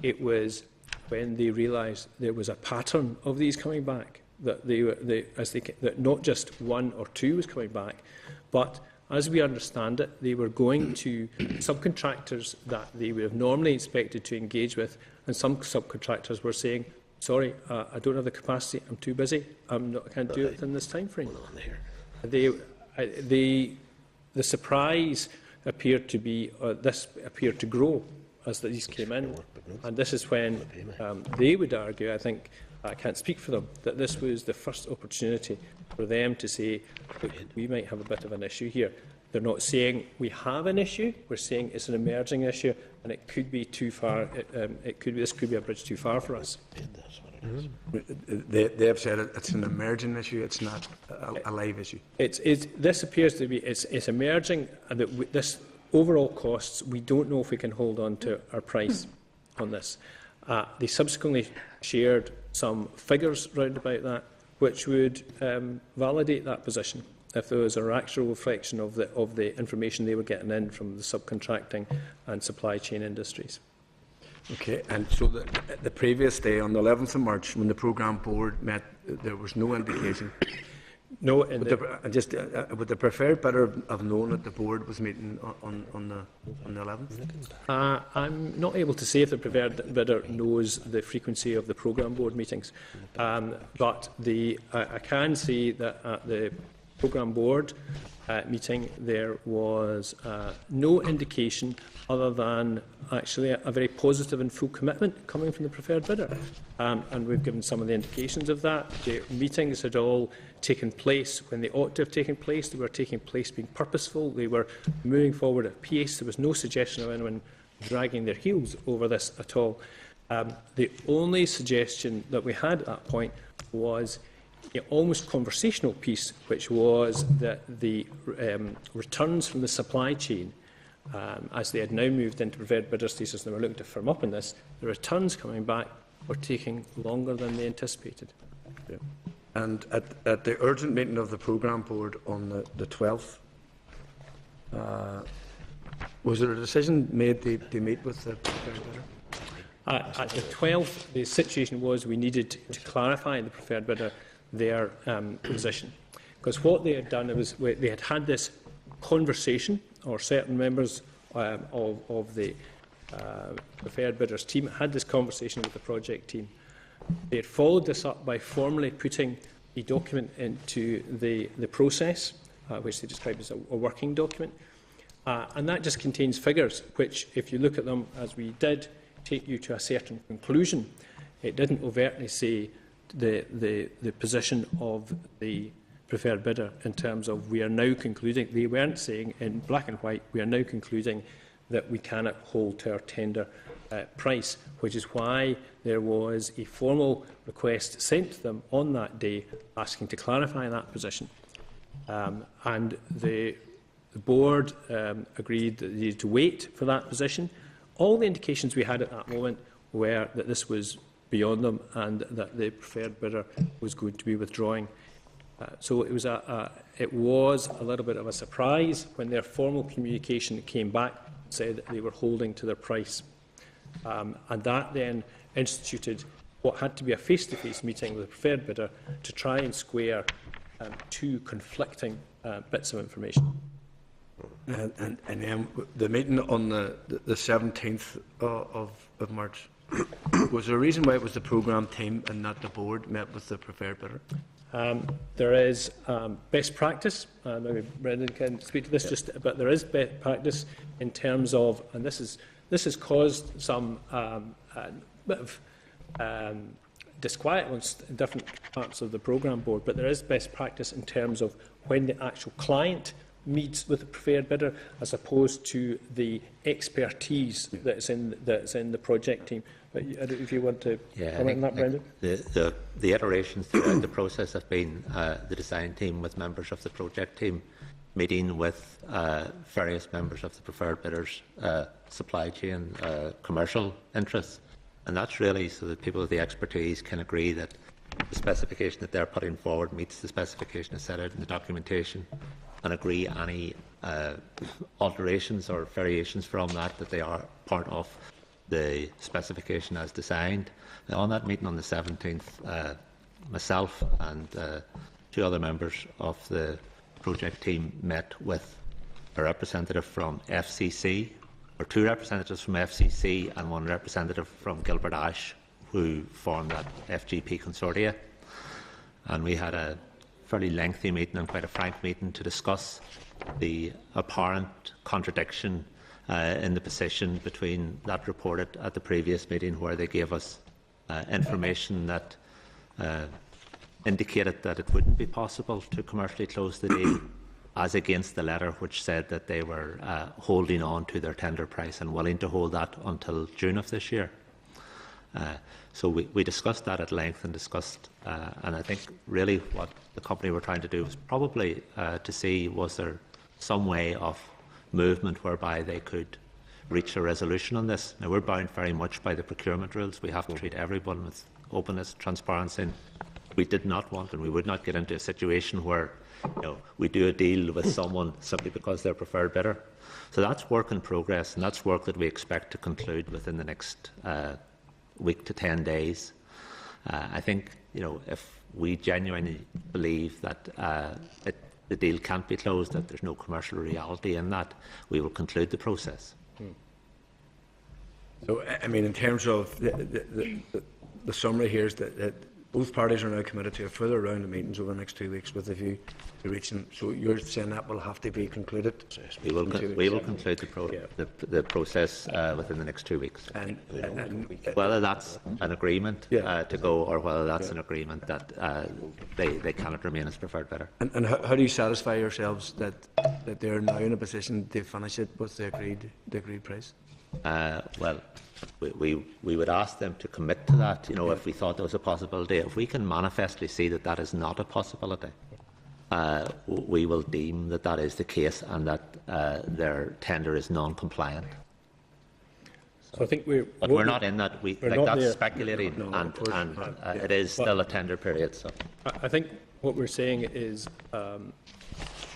it was when they realised there was a pattern of these coming back, that that not just one or two was coming back, but as we understand it, they were going to subcontractors that they would have normally expected to engage with, and some subcontractors were saying, sorry, I don't have the capacity, I'm too busy, I can't do it within this time frame. The surprise appeared to be, this appeared to grow as these came in, and this is when they would argue, I think, I can't speak for them, that this was the first opportunity for them to say, look, we might have a bit of an issue here. They're not saying we have an issue, we're saying it's an emerging issue and it could be too far, this could be a bridge too far for us. They have said it's an emerging issue, it's not a live issue. This appears to be, it's emerging, and that this overall costs, we don't know if we can hold on to our price on this. They subsequently shared some figures round about that, which would validate that position if there was an actual reflection of the information they were getting in from the subcontracting and supply chain industries. Okay, and so the previous day, on the 11th of March, when the programme board met, there was no indication. No, would the preferred bidder have known that the board was meeting on the 11th? I'm not able to say if the preferred bidder knows the frequency of the programme board meetings, but I can say that at the programme board meeting there was no indication other than actually a very positive and full commitment coming from the preferred bidder. And we've given some of the indications of that. The meetings had all taken place when they ought to have taken place. They were taking place being purposeful. They were moving forward at pace. There was no suggestion of anyone dragging their heels over this at all. The only suggestion that we had at that point was an almost conversational piece, which was that the returns from the supply chain, as they had now moved into preferred bidder status and they were looking to firm up on this, the returns coming back were taking longer than they anticipated. Yeah. And at the urgent meeting of the programme board on the 12th, was there a decision made to meet with the preferred bidder? At the 12th, the situation was we needed to clarify the preferred bidder their position. Because what they had done was they had had this conversation, or certain members of the preferred bidders team had this conversation with the project team. They had followed this up by formally putting a document into the process, which they described as a working document. And that just contains figures, which, if you look at them, as we did, take you to a certain conclusion. It didn't overtly say the position of the preferred bidder in terms of we are now concluding. They weren't saying in black and white, we are now concluding that we cannot hold to our tender price, which is why there was a formal request sent to them on that day asking to clarify that position. and the board agreed that they needed to wait for that position. All the indications we had at that moment were that this was beyond them and that the preferred bidder was going to be withdrawing. So it was a little bit of a surprise when their formal communication came back and said that they were holding to their price. And that then instituted what had to be a face-to-face meeting with the preferred bidder to try and square two conflicting bits of information. And then the meeting on the 17th of March, was there a reason why it was the programme team and not the board met with the preferred bidder? There is best practice, maybe Brendan can speak to this, but there is best practice in terms of, and this has caused some bit of disquiet amongst different parts of the programme board, but there is best practice in terms of when the actual client meets with the preferred bidder as opposed to the expertise that's in the project team. But I don't know if you want to comment on that, Brendan. The iterations throughout the process have been the design team with members of the project team meeting with various members of the preferred bidders, supply chain, commercial interests, and that's really so that people with the expertise can agree that the specification that they're putting forward meets the specification that's set out in the documentation, and agree any alterations or variations from that they are part of the specification as designed. Now, on that meeting on the 17th, myself and two other members of the project team met with a representative from FCC, or two representatives from FCC and one representative from Gilbert Ash, who formed that FGP consortia. And we had a fairly lengthy meeting and quite a frank meeting to discuss the apparent contradiction in the position between that reported at the previous meeting, where they gave us information that indicated that it wouldn't be possible to commercially close the deal, as against the letter which said that they were holding on to their tender price and willing to hold that until June of this year. So we discussed that at length and and I think really what the company were trying to do was probably to see was there some way of movement whereby they could reach a resolution on this. Now, we're bound very much by the procurement rules. We have to treat everyone with openness, transparency. We did not want, and we would not get into a situation where we do a deal with someone simply because they're preferred bidder. So that's work in progress, and that's work that we expect to conclude within the next week to 10 days. I think if we genuinely believe that the deal can't be closed, that there's no commercial reality in that, we will conclude the process. So, I mean, in terms of the summary here is that both parties are now committed to a further round of meetings over the next 2 weeks with a view to reaching. So you're saying that will have to be concluded? We will conclude the process within the next 2 weeks. And whether that's an agreement to go, or whether that's an agreement that they cannot remain as preferred bidder. And how do you satisfy yourselves that they're now in a position to finish it with the agreed price? Well, we would ask them to commit to that, if we thought there was a possibility. If we can manifestly see that that is not a possibility, we will deem that that is the case and that their tender is non-compliant. So I think we're not in that. That's there. Speculating, and it is still a tender period. So I think what we're saying is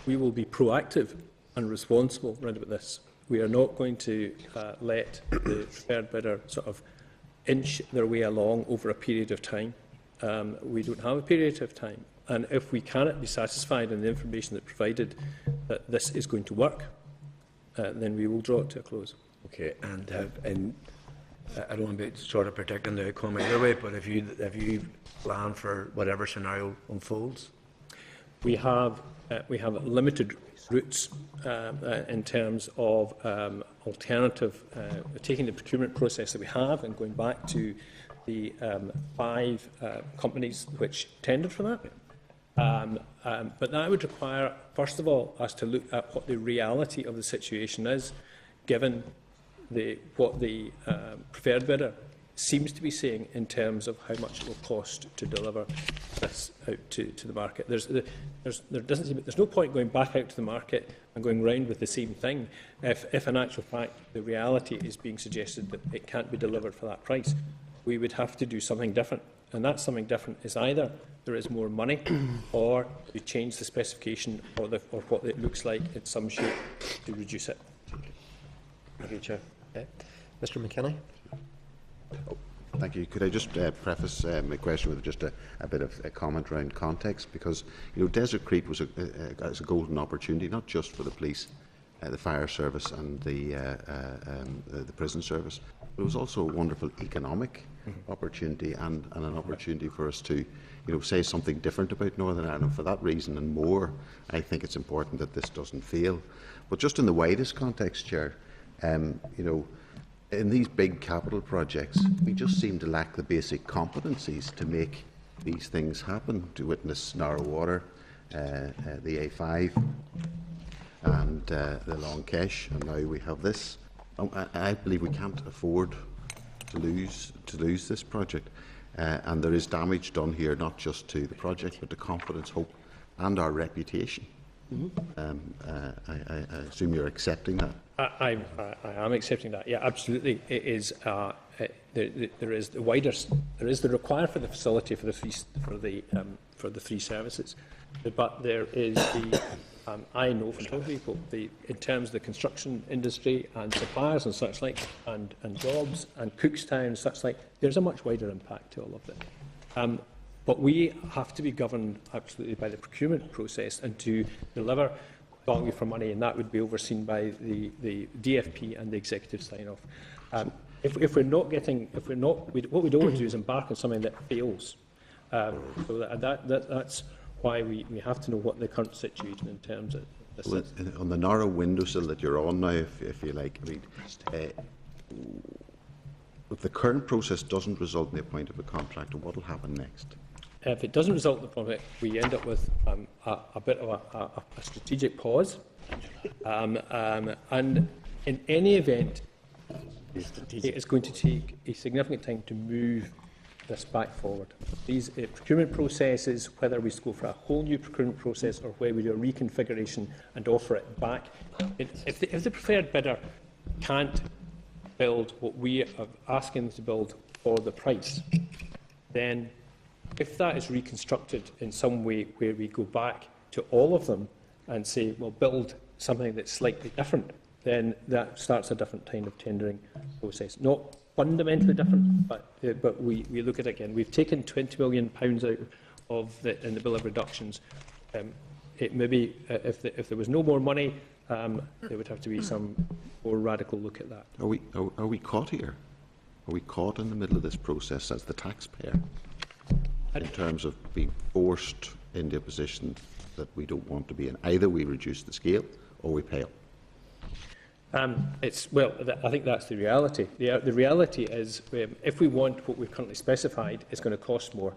we will be proactive and responsible around about this. We are not going to let the preferred bidder sort of inch their way along over a period of time. We don't have a period of time. And if we cannot be satisfied in the information that's provided that this is going to work, then we will draw it to a close. Okay, and I don't want to be sort of predicting the outcome either way, but have you planned for whatever scenario unfolds? We have limited routes in terms of alternative, taking the procurement process that we have and going back to the 5 companies which tendered for that. But that would require, first of all, us to look at what the reality of the situation is, given what the preferred bidder seems to be saying in terms of how much it will cost to deliver this out to the market. There's no point going back out to the market and going round with the same thing if in actual fact the reality is being suggested that it can't be delivered for that price. We would have to do something different, and that something different is either there is more money or we change the specification or what it looks like in some shape to reduce it. Thank you, Chair. Okay. Mr. McKinney. Thank you. Could I just preface my question with just a bit of a comment around context? Because Desert Creek was a golden opportunity, not just for the police, the fire service, and the prison service, but it was also a wonderful economic opportunity and an opportunity for us to, say something different about Northern Ireland. For that reason and more, I think it's important that this doesn't fail. But just in the widest context, Chair, in these big capital projects, we just seem to lack the basic competencies to make these things happen, to witness Narrow Water, the A5 and the Long Kesh, and now we have this. I believe we can't afford to lose this project, and there is damage done here, not just to the project, but to confidence, hope and our reputation. I assume you're accepting that. I am accepting that. Yeah, absolutely. It is. There is the wider. There is the require for the facility for the three services, but there is the. I know from talking to people, in terms of the construction industry and suppliers and such like, and jobs and Cookstown and such like, there's a much wider impact to all of it. But we have to be governed absolutely by the procurement process and to deliver value for money, and that would be overseen by the DFP and the executive sign-off. If we're not, what we don't want to do is embark on something that fails. So that's why we have to know what the current situation in terms of this is. On the narrow windowsill that you're on now, if you like, if the current process doesn't result in the appointment of a contractor, what will happen next? If it doesn't result in the project, we end up with a bit of a strategic pause. And in any event, it is going to take a significant time to move this back forward. These procurement processes, whether we go for a whole new procurement process or where we do a reconfiguration and offer it back, if the preferred bidder can't build what we are asking them to build for the price, then if that is reconstructed in some way where we go back to all of them and say, well, build something that's slightly different, then that starts a different kind of tendering process. Not fundamentally different, but we look at it again. We've taken £20 million out of in the bill of reductions. It maybe if there was no more money, there would have to be some more radical look at that. Are we caught here? Are we caught in the middle of this process as the taxpayer, in terms of being forced into a position that we don't want to be in? Either we reduce the scale or we pay up. I think that's the reality. The reality is, if we want what we've currently specified, it's going to cost more.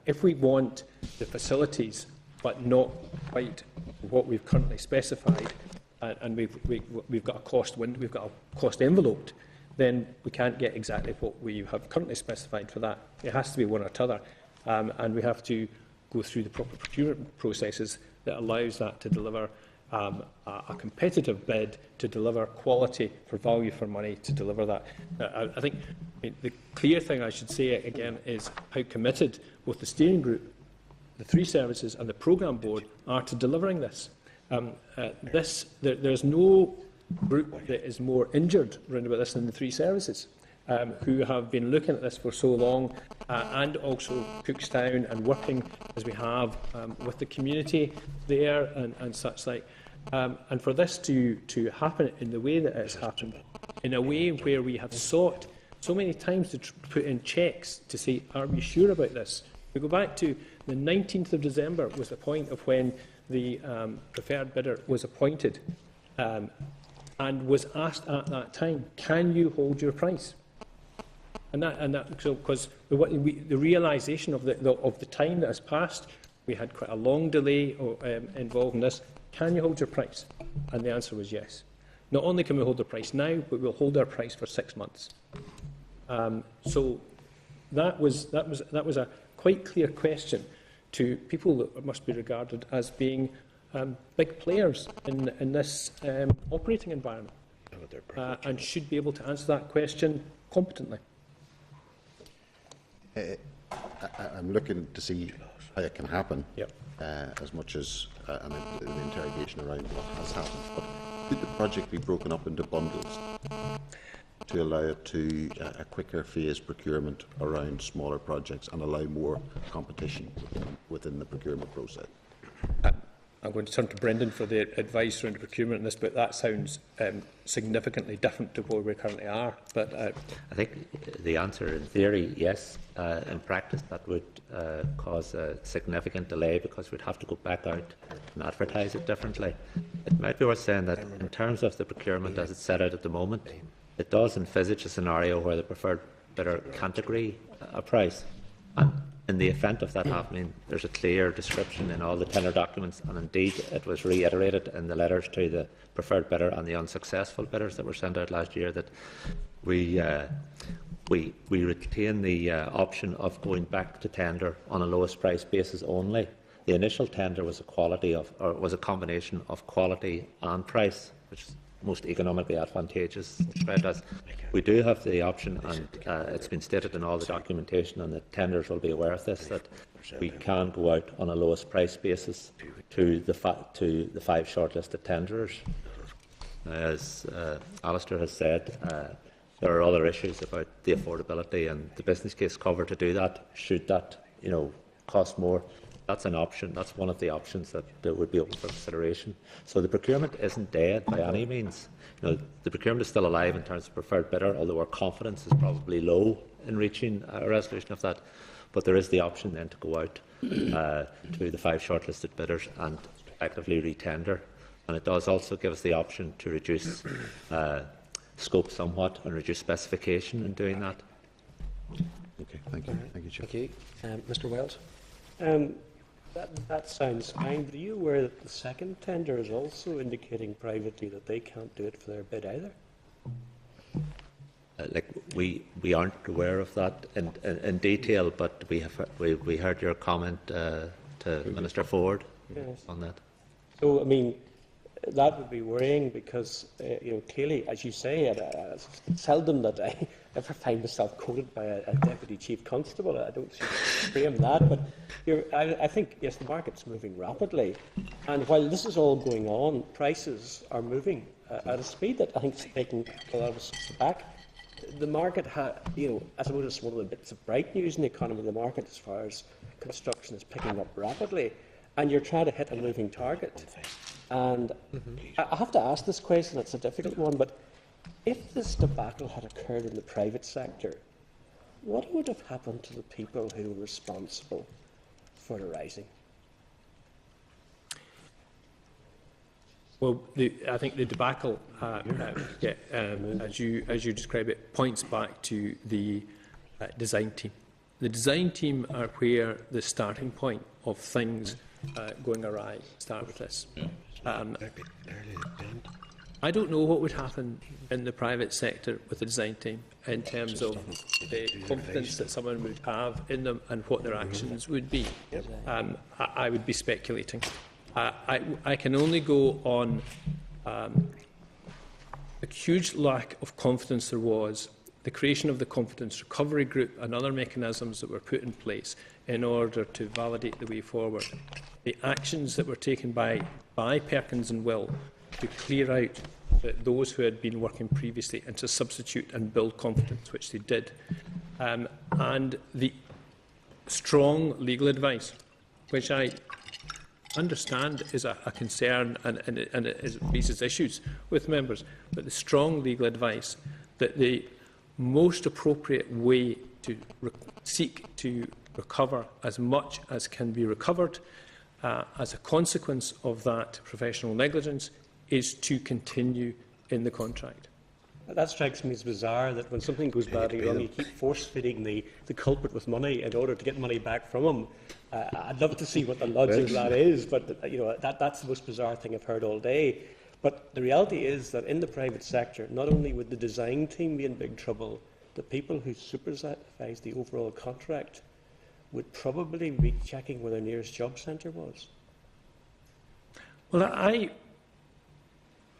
If we want the facilities, but not quite what we've currently specified, and we've got a cost we've got a cost enveloped, then we can't get exactly what we have currently specified for that. It has to be one or t'other, and we have to go through the proper procurement processes that allows that to deliver a competitive bid, to deliver quality for value for money, to deliver that. I think the clear thing I should say again is how committed both the steering group, the three services and the programme board are to delivering this. There's no group that is more injured around about this than the three services, who have been looking at this for so long, and also Cookstown, and working as we have with the community there and such like. And for this to happen in the way that it's happened, in a way where we have sought so many times to put in checks to say, are we sure about this? We go back to the 19th of December was the point of when the preferred bidder was appointed, and was asked at that time, can you hold your price? And so because the realisation of the time that has passed, we had quite a long delay involved in this. Can you hold your price? And the answer was yes. Not only can we hold the price now, but we'll hold our price for 6 months. So that was a quite clear question to people that must be regarded as being big players in this operating environment, and should be able to answer that question competently. I'm looking to see how it can happen, Yep. as much as the interrogation around what has happened. But could the project be broken up into bundles to allow it to a quicker phased procurement around smaller projects and allow more competition within the procurement process? I'm going to turn to Brendan for the advice around procurement in this, but that sounds significantly different to where we currently are. But I think the answer, in theory, yes. In practice, that would cause a significant delay because we'd have to go back out and advertise it differently. It might be worth saying that in terms of the procurement as it's set out at the moment, it does envisage a scenario where the preferred bidder can't agree a price. And in the event of that happening, there's a clear description in all the tender documents, and indeed it was reiterated in the letters to the preferred bidder and the unsuccessful bidders that were sent out last year, that we retain the option of going back to tender on a lowest price basis only. The initial tender was a combination of quality and price, which is most economically advantageous. Described as. We do have the option, and it's been stated in all the documentation, and the tenders will be aware of this, that we can go out on a lowest price basis to the 5 shortlisted tenderers. As Alistair has said, there are other issues about the affordability and the business case cover to do that. Should that, cost more? That's an option. That's one of the options that would be open for consideration. So the procurement isn't dead by any means. The procurement is still alive in terms of preferred bidder, although our confidence is probably low in reaching a resolution of that. But there is the option then to go out to the 5 shortlisted bidders and effectively re-tender. And it does also give us the option to reduce scope somewhat and reduce specification in doing that. Okay, thank you. Thank you, Chair. Thank you. Mr. Wells? That sounds fine, but are you aware that the second tender is also indicating privately that they can't do it for their bid either? We aren't aware of that in detail, but we heard your comment to Minister Ford on that. So, I mean, that would be worrying because, clearly, as you say, it's seldom that I ever find myself quoted by a Deputy Chief Constable. I don't frame that, but I think, yes, the market's moving rapidly. And while this is all going on, prices are moving at a speed that I think is taking a lot of us back. The market, I suppose it's one of the bits of bright news in the economy. The market, as far as construction, is picking up rapidly. And you're trying to hit a moving target. And I have to ask this question, it's a difficult one, but if this debacle had occurred in the private sector, what would have happened to the people who were responsible for the rising? Well, I think the debacle, as you describe it, points back to the design team. The design team are where the starting point of things going awry start with this. I don't know what would happen in the private sector with the design team in terms of the confidence that someone would have in them and what their actions would be. I would be speculating. I can only go on a huge lack of confidence there was, the creation of the confidence recovery group and other mechanisms that were put in place in order to validate the way forward. The actions that were taken by Perkins and Will to clear out those who had been working previously and to substitute and build confidence, which they did. And the strong legal advice, which I understand is a concern and it raises issues with members, but the strong legal advice that the most appropriate way to seek to recover as much as can be recovered as a consequence of that professional negligence is to continue in the contract. That strikes me as bizarre, that when something goes badly wrong, you keep force-feeding the culprit with money in order to get money back from him. I'd love to see what the logic of that is, but that's the most bizarre thing I've heard all day. But the reality is that in the private sector, not only would the design team be in big trouble, the people who supervise the overall contract would probably be checking where their nearest job centre was. Well, I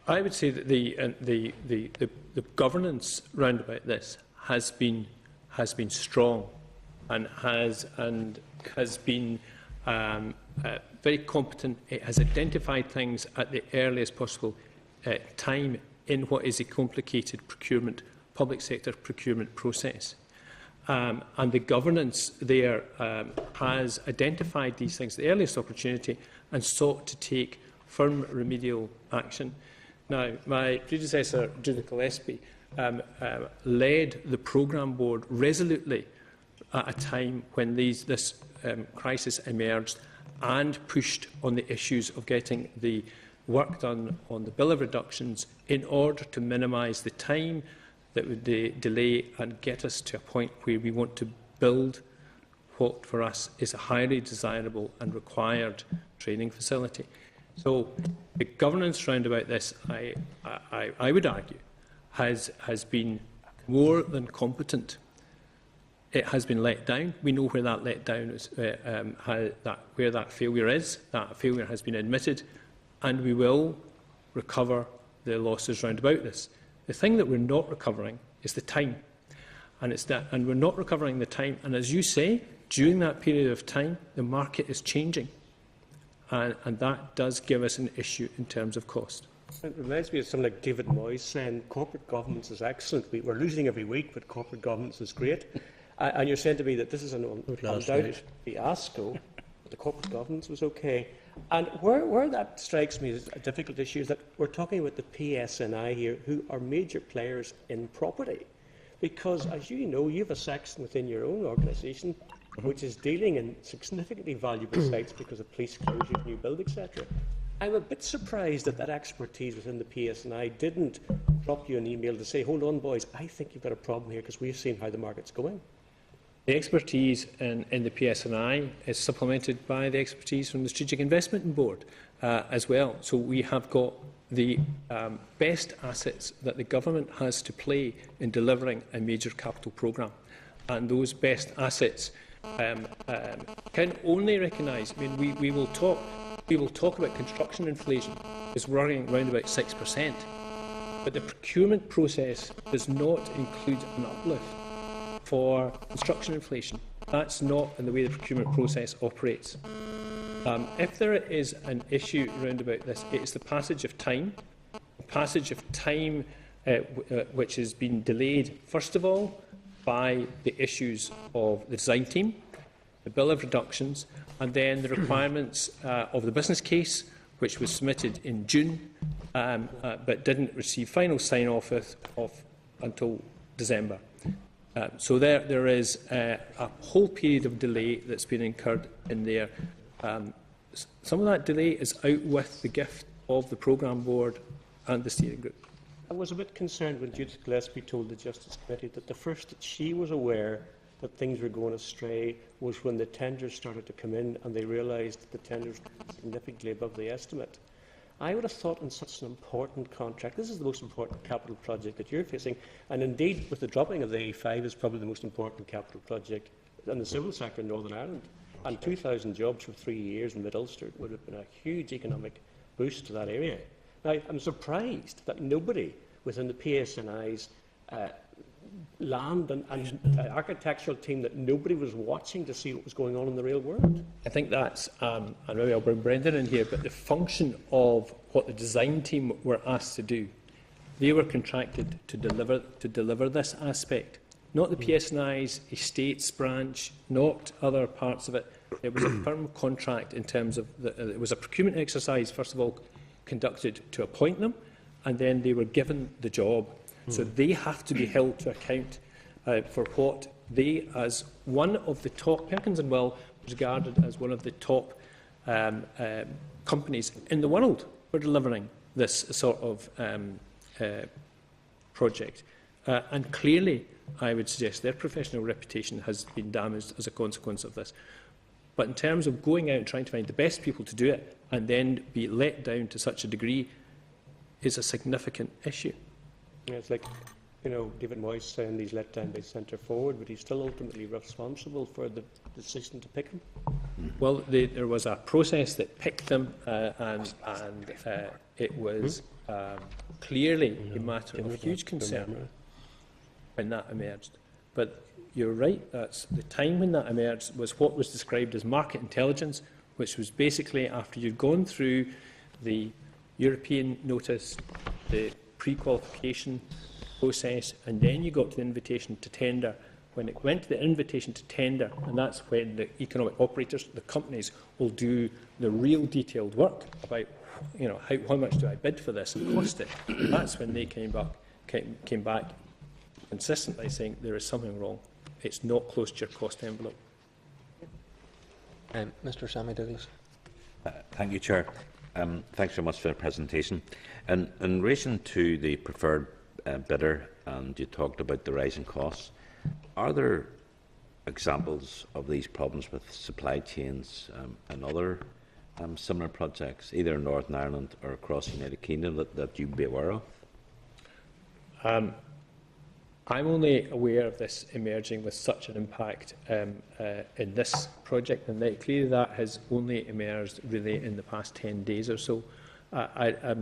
would say that the governance round about this has been strong and has been very competent. It has identified things at the earliest possible time in what is a complicated public sector procurement process. And the governance there has identified these things at the earliest opportunity and sought to take firm remedial action. Now, my predecessor, Judith Gillespie, led the programme board resolutely at a time when this crisis emerged and pushed on the issues of getting the work done on the bill of reductions in order to minimise the time that would delay and get us to a point where we want to build what for us is a highly desirable and required training facility. So the governance round about this, I would argue, has been more than competent. It has been let down. We know where that letdown is, where that failure is. That failure has been admitted, and we will recover the losses round about this. The thing that we're not recovering is the time, and we're not recovering the time. And as you say, during that period of time, the market is changing, and that does give us an issue in terms of cost. It reminds me of something like David Moyes saying corporate governance is excellent. We're losing every week, but corporate governance is great. And you're saying to me that this is an undoubted fiasco, but the corporate governance was okay. And where that strikes me as a difficult issue is that we're talking about the PSNI here, who are major players in property. Because, as you know, you have a section within your own organisation which is dealing in significantly valuable sites because of police closures, new build, etc. I'm a bit surprised that expertise within the PSNI didn't drop you an email to say, hold on, boys, I think you've got a problem here because we've seen how the market's going. The expertise in the PSNI is supplemented by the expertise from the Strategic Investment Board as well. So we have got the best assets that the government has to play in delivering a major capital programme. And those best assets can only recognise, I mean, we will talk about construction inflation is running around about 6%, but the procurement process does not include an uplift for construction inflation. That's not in the way the procurement process operates. If there is an issue around about this, it is the passage of time, which has been delayed, first of all, by the issues of the design team, the bill of reductions, and then the requirements of the business case, which was submitted in June, but didn't receive final sign-off until December. So there is a whole period of delay that's been incurred in there. Some of that delay is out with the gift of the programme board and the steering group. I was a bit concerned when Judith Gillespie told the Justice Committee that the first that she was aware that things were going astray was when the tenders started to come in and they realised that the tenders were significantly above the estimate. I would have thought in such an important contract, this is the most important capital project that you're facing, and indeed with the dropping of the A5 is probably the most important capital project in the civil sector in Northern Ireland. And 2,000 jobs for 3 years in Mid-Ulster would have been a huge economic boost to that area. Now, I'm surprised that nobody within the PSNI's land and architectural team, that nobody was watching to see what was going on in the real world. I think that's, and maybe I'll bring Brendan in here, but the function of what the design team were asked to do, they were contracted to deliver this aspect, not the PSNI's estates branch, not other parts of it. It was a firm contract in terms of, it was a procurement exercise, first of all, conducted to appoint them, and then they were given the job. So they have to be held to account for what they, as one of the top, Perkins and Will was regarded as one of the top companies in the world for delivering this sort of project. And clearly, I would suggest their professional reputation has been damaged as a consequence of this. But in terms of going out and trying to find the best people to do it and then be let down to such a degree is a significant issue. Yeah, it's like David Moyes saying he's let down by centre forward, but he's still ultimately responsible for the decision to pick him. Well, there was a process that picked them, and it was clearly a matter of huge concern when that emerged. But you're right, that's the time when that emerged was what was described as market intelligence, which was basically after you'd gone through the European notice, the pre-qualification process, and then you got to the invitation to tender. When it went to the invitation to tender, and that's when the economic operators, the companies, will do the real detailed work about, how much do I bid for this and cost it. That's when they came back consistently saying there is something wrong. It's not close to your cost envelope. Mr. Sammy Douglas. Thank you, Chair. Thanks very much for the presentation. And in relation to the preferred bidder, and you talked about the rising costs, are there examples of these problems with supply chains and other similar projects, either in Northern Ireland or across the United Kingdom, that you'd be aware of? I'm only aware of this emerging with such an impact in this project, and clearly that has only emerged really in the past 10 days or so. I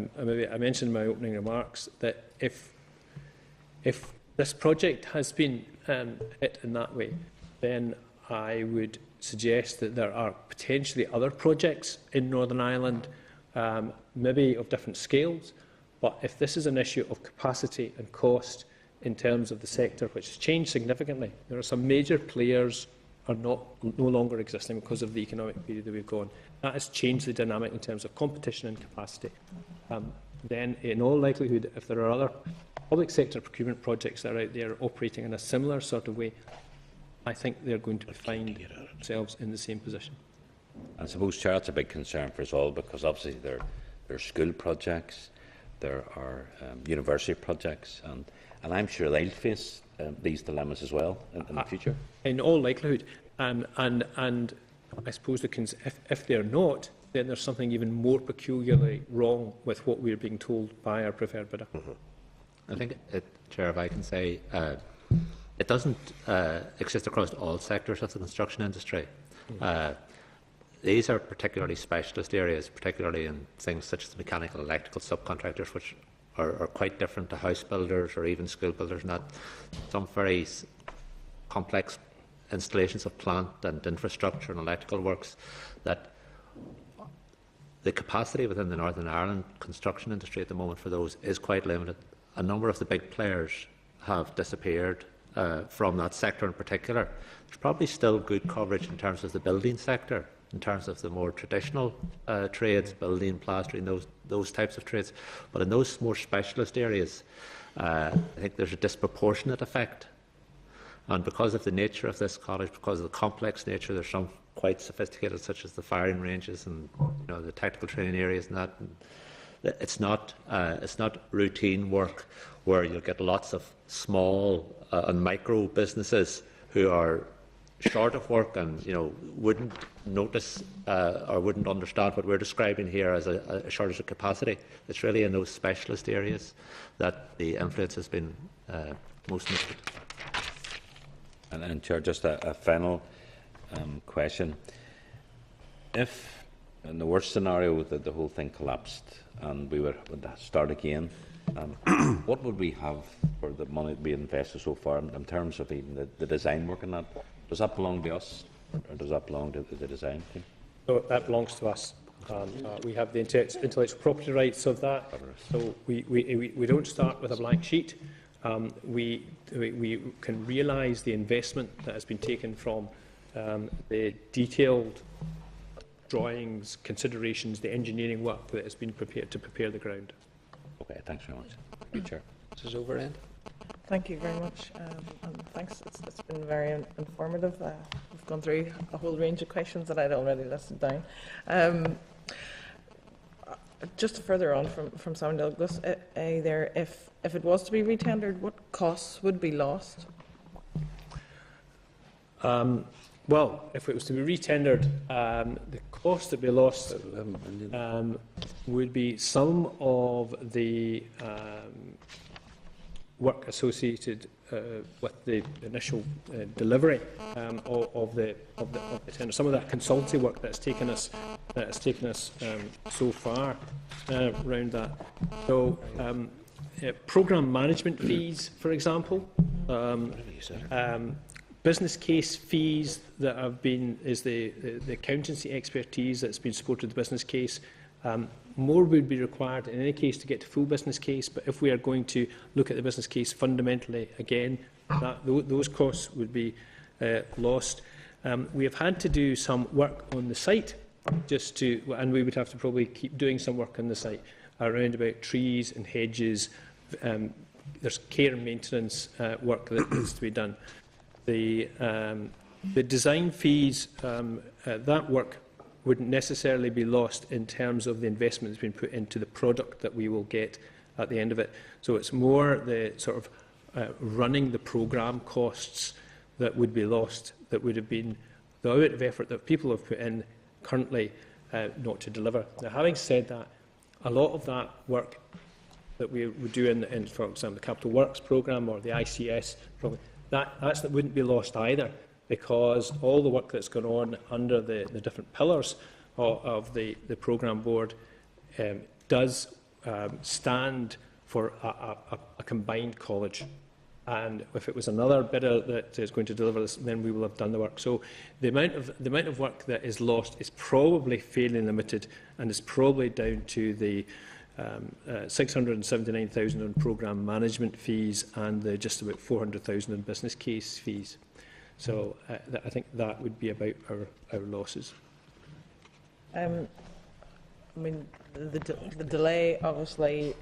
mentioned in my opening remarks that if this project has been hit in that way, then I would suggest that there are potentially other projects in Northern Ireland, maybe of different scales, but if this is an issue of capacity and cost in terms of the sector, which has changed significantly, there are some major players are no longer existing because of the economic period that we've gone. That has changed the dynamic in terms of competition and capacity. Then, in all likelihood, if there are other public sector procurement projects that are out there operating in a similar sort of way, I think they're going to find themselves in the same position. I suppose, Chair, it's a big concern for us all, because obviously there are school projects, there are university projects, and I'm sure they'll face these dilemmas as well in the future. In all likelihood, and I suppose if they're not, then there's something even more peculiarly wrong with what we're being told by our preferred bidder. I think, Chair, if I can say, it doesn't exist across all sectors of the construction industry. These are particularly specialist areas, particularly in things such as mechanical, electrical subcontractors, which are quite different to house builders or even school builders, and that some very complex installations of plant and infrastructure and electrical works, that the capacity within the Northern Ireland construction industry at the moment for those is quite limited. A number of the big players have disappeared from that sector in particular. There's probably still good coverage in terms of the building sector, in terms of the more traditional trades, building, plastering, those types of trades. But in those more specialist areas, I think there's a disproportionate effect. And because of the nature of this college, because of the complex nature, there's some quite sophisticated, such as the firing ranges and the technical training areas and that. And it's not routine work where you'll get lots of small and micro businesses who are short of work and wouldn't notice or wouldn't understand what we're describing here as a shortage of capacity. It's really in those specialist areas that the influence has been most noted. And Chair, just a final question. If, in the worst scenario, that the whole thing collapsed and we would start again, what would we have for the money that we invested so far in terms of even the design work on that? Does that belong to us, or does that belong to the design team? So that belongs to us. We have the intellectual property rights of that. So we don't start with a blank sheet. We can realise the investment that has been taken from the detailed drawings, considerations, the engineering work that has been prepared to prepare the ground. Okay, thanks very much. Thank you, Chair. This is Overend. Thank you very much, and thanks. It's been very informative. We've gone through a whole range of questions that I'd already listed down. Just further on from Simon Douglas, if it was to be retendered, what costs would be lost? Well, if it was to be retendered, the cost that would be lost would be some of the work associated with the initial delivery of the tender. Some of that consultancy work that's taken us so far around that. So, programme management fees, for example, business case fees that have been the accountancy expertise that's been supported the business case. More would be required in any case to get to full business case, but if we are going to look at the business case fundamentally again, those costs would be lost. We have had to do some work on the site, and we would have to probably keep doing some work on the site around about trees and hedges. There's care and maintenance work that needs to be done. The design fees, that work wouldn't necessarily be lost in terms of the investment that's been put into the product that we will get at the end of it. So it's more the sort of running the programme costs that would be lost, that would have been the amount of effort that people have put in currently not to deliver. Now, having said that, a lot of that work that we would do in for example, the Capital Works programme or the ICS programme, that wouldn't be lost either, because all the work that's gone on under the different pillars of the programme board does stand for a combined college. And if it was another bidder that is going to deliver this, then we will have done the work. So the amount of work that is lost is probably fairly limited, and is probably down to the 679,000 on programme management fees and the just about 400,000 in business case fees. So I think that would be about our losses. I mean, the delay obviously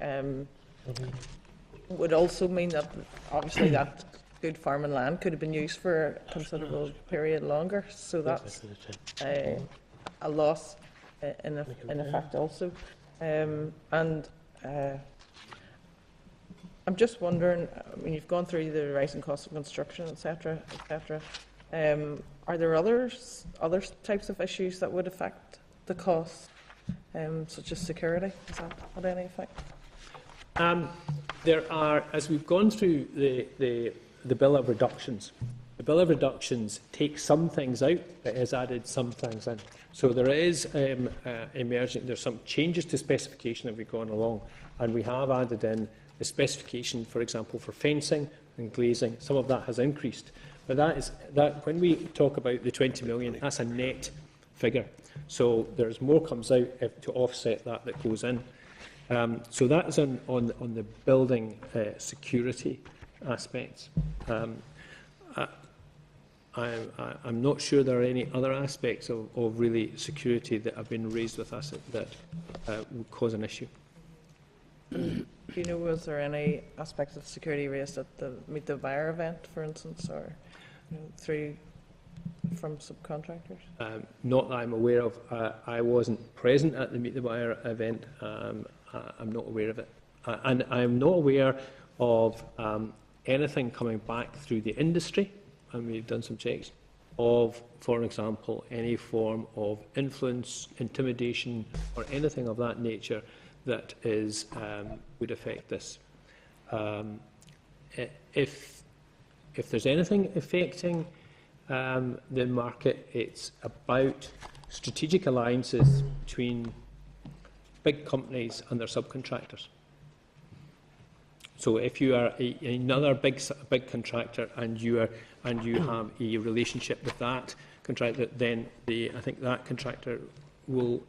would also mean that obviously that good farming land could have been used for a considerable period longer. So that's a loss in effect also. And I'm just wondering, I mean, you've gone through the rising cost of construction, etc., etc. Are there other types of issues that would affect the cost, such as security? Has that had any effect? There are, as we've gone through the bill of reductions, the bill of reductions takes some things out, but has added some things in. So there is emerging, there's some changes to specification that we've gone along, and we have added in the specification, for example, for fencing and glazing. Some of that has increased, but that when we talk about the 20 million, that's a net figure. So there's more comes out to offset that goes in. So that is on the building security aspects. I'm not sure there are any other aspects of really security that have been raised with us that would cause an issue. Do you know, was there any aspects of security raised at the Meet the Buyer event, for instance, or from subcontractors? Not that I'm aware of. I wasn't present at the Meet the Buyer event. I'm not aware of it. And I'm not aware of anything coming back through the industry, and we've done some checks, of, for example, any form of influence, intimidation, or anything of that nature that is would affect this. If there's anything affecting the market, it's about strategic alliances between big companies and their subcontractors. So if you are another big contractor and you have a relationship with that contractor, then I think that contractor will,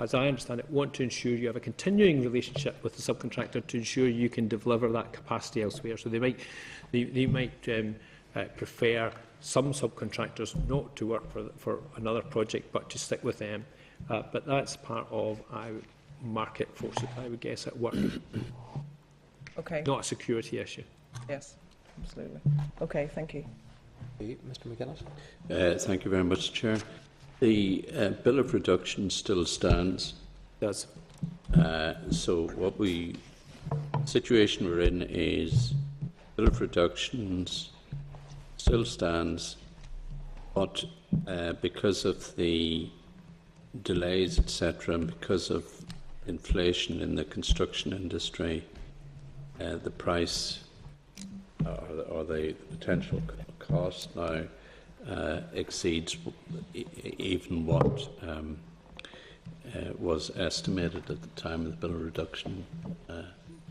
as I understand it, want to ensure you have a continuing relationship with the subcontractor to ensure you can deliver that capacity elsewhere. So they might prefer some subcontractors not to work for another project, but to stick with them. But that's part of market forces, I would guess, at work. Okay. Not a security issue. Yes, absolutely. Okay, thank you. Mr. McGuinness. Thank you very much, Chair. The bill of reduction still stands. It does. So what situation we're in is bill of reductions still stands, but because of the delays, etc., and because of inflation in the construction industry, the price or the potential cost now exceeds even what was estimated at the time of the bill of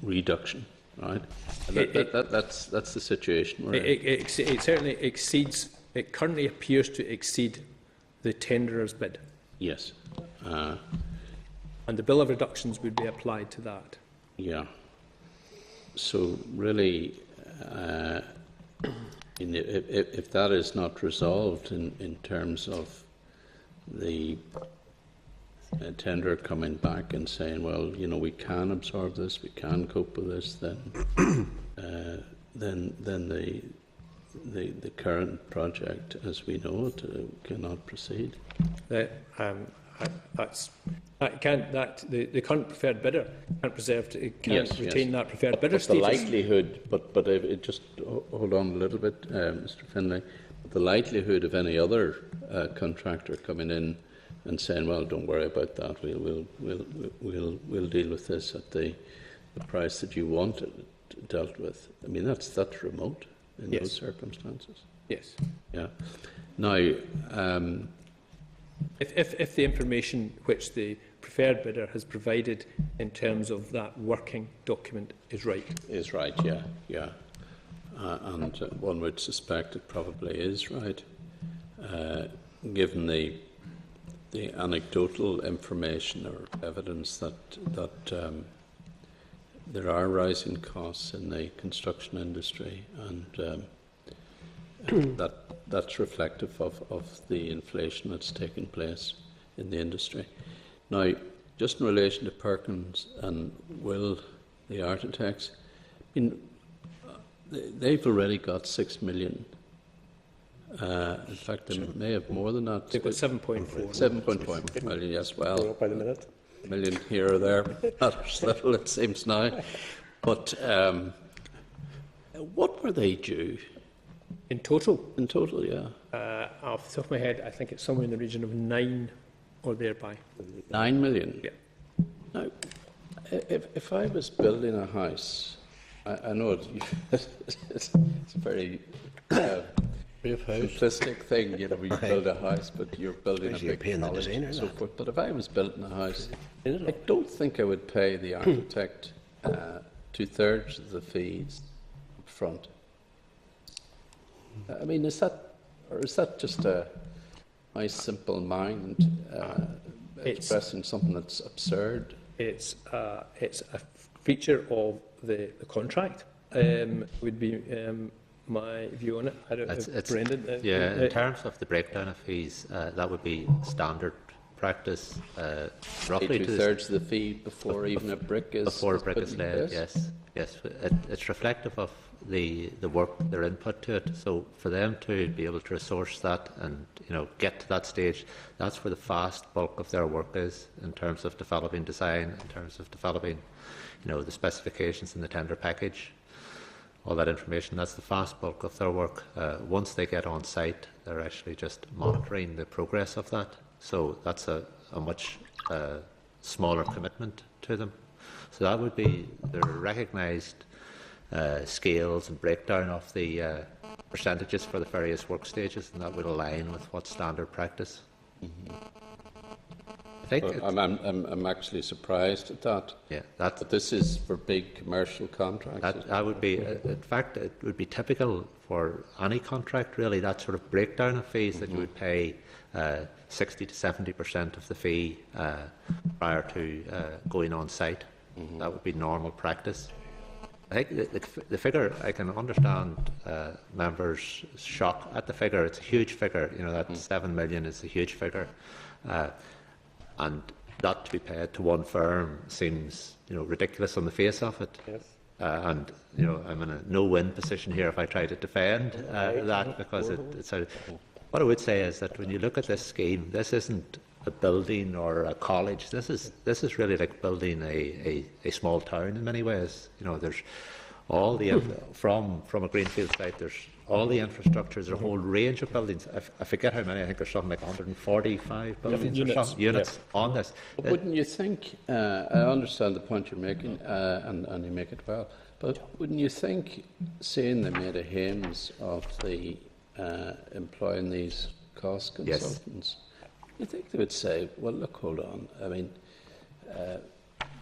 reduction, right? That's the situation we're in. It certainly exceeds. It currently appears to exceed the tenderer's bid. Yes. And the bill of reductions would be applied to that. Yeah. So really, if that is not resolved in terms of the tenderer coming back and saying, well, you know, we can absorb this, we can cope with this, then the current project, as we know it, cannot proceed. The current preferred bidder can't retain that preferred bidder but status. The likelihood, but it just hold on a little bit, Mr. Finlay. The likelihood of any other contractor coming in and saying, "Well, don't worry about that. We'll deal with this at the price that you want it dealt with." I mean, that's remote in those circumstances. Yes. Yeah. Now, if the information which the preferred bidder has provided in terms of that working document is right. Yeah. And one would suspect it probably is right, given the anecdotal information or evidence that there are rising costs in the construction industry, and that's reflective of the inflation that's taking place in the industry. Now, just in relation to Perkins and Will, the architects, I mean, they've already got 6 million. In fact, they may have more than that. They've got 7.4. 7.4 million, yes, well, by the minute. a million here or there, not as little it seems now. But what were they due? In total? In total, yeah. Off the top of my head, I think it's somewhere in the region of 9 or thereby. 9 million? Yeah. Now, if I was building a house, I know it's a very simplistic thing, you know, we build a house, but you're building a big college and so forth. But if I was building a house, I don't think I would pay the architect 2/3 of the fees up front. I mean, is that just my simple mind expressing something that's absurd? It's a feature of the contract. Would be my view on it. I don't know, Brendan. In terms of the breakdown of fees, that would be standard practice. Roughly 2/3 of the fee before even a brick is laid. Yes. It's reflective of the work, their input to it. So for them to be able to resource that and get to that stage, that's where the vast bulk of their work is in terms of developing design, in terms of developing the specifications in the tender package. All that information, that's the vast bulk of their work. Once they get on site, they're actually just monitoring the progress of that. So that's a much smaller commitment to them. So that would be the recognised scales and breakdown of the percentages for the various work stages, and that would align with what's standard practice. I'm actually surprised at that. Yeah, but this is for big commercial contracts. That would be, in fact, it would be typical for any contract, really. That sort of breakdown of fees that you would pay 60 to 70% of the fee prior to going on site. That would be normal practice. I think the figure, I can understand members' shock at the figure. It's a huge figure. That 7 million is a huge figure. And that to be paid to one firm seems, ridiculous on the face of it. Yes. And I'm in a no-win position here if I try to defend that, because it's a. What I would say is that when you look at this scheme, this isn't a building or a college. This is really like building a small town in many ways. There's all the from a greenfield site, there's all the infrastructures, there's a whole range of buildings. I forget how many. I think there's something like 145 buildings or some units on this. But wouldn't you think? I understand the point you're making, and you make it well. But wouldn't you think, seeing they made a hames of the employing these cost consultants, you think they would say, "Well, look, hold on. I mean,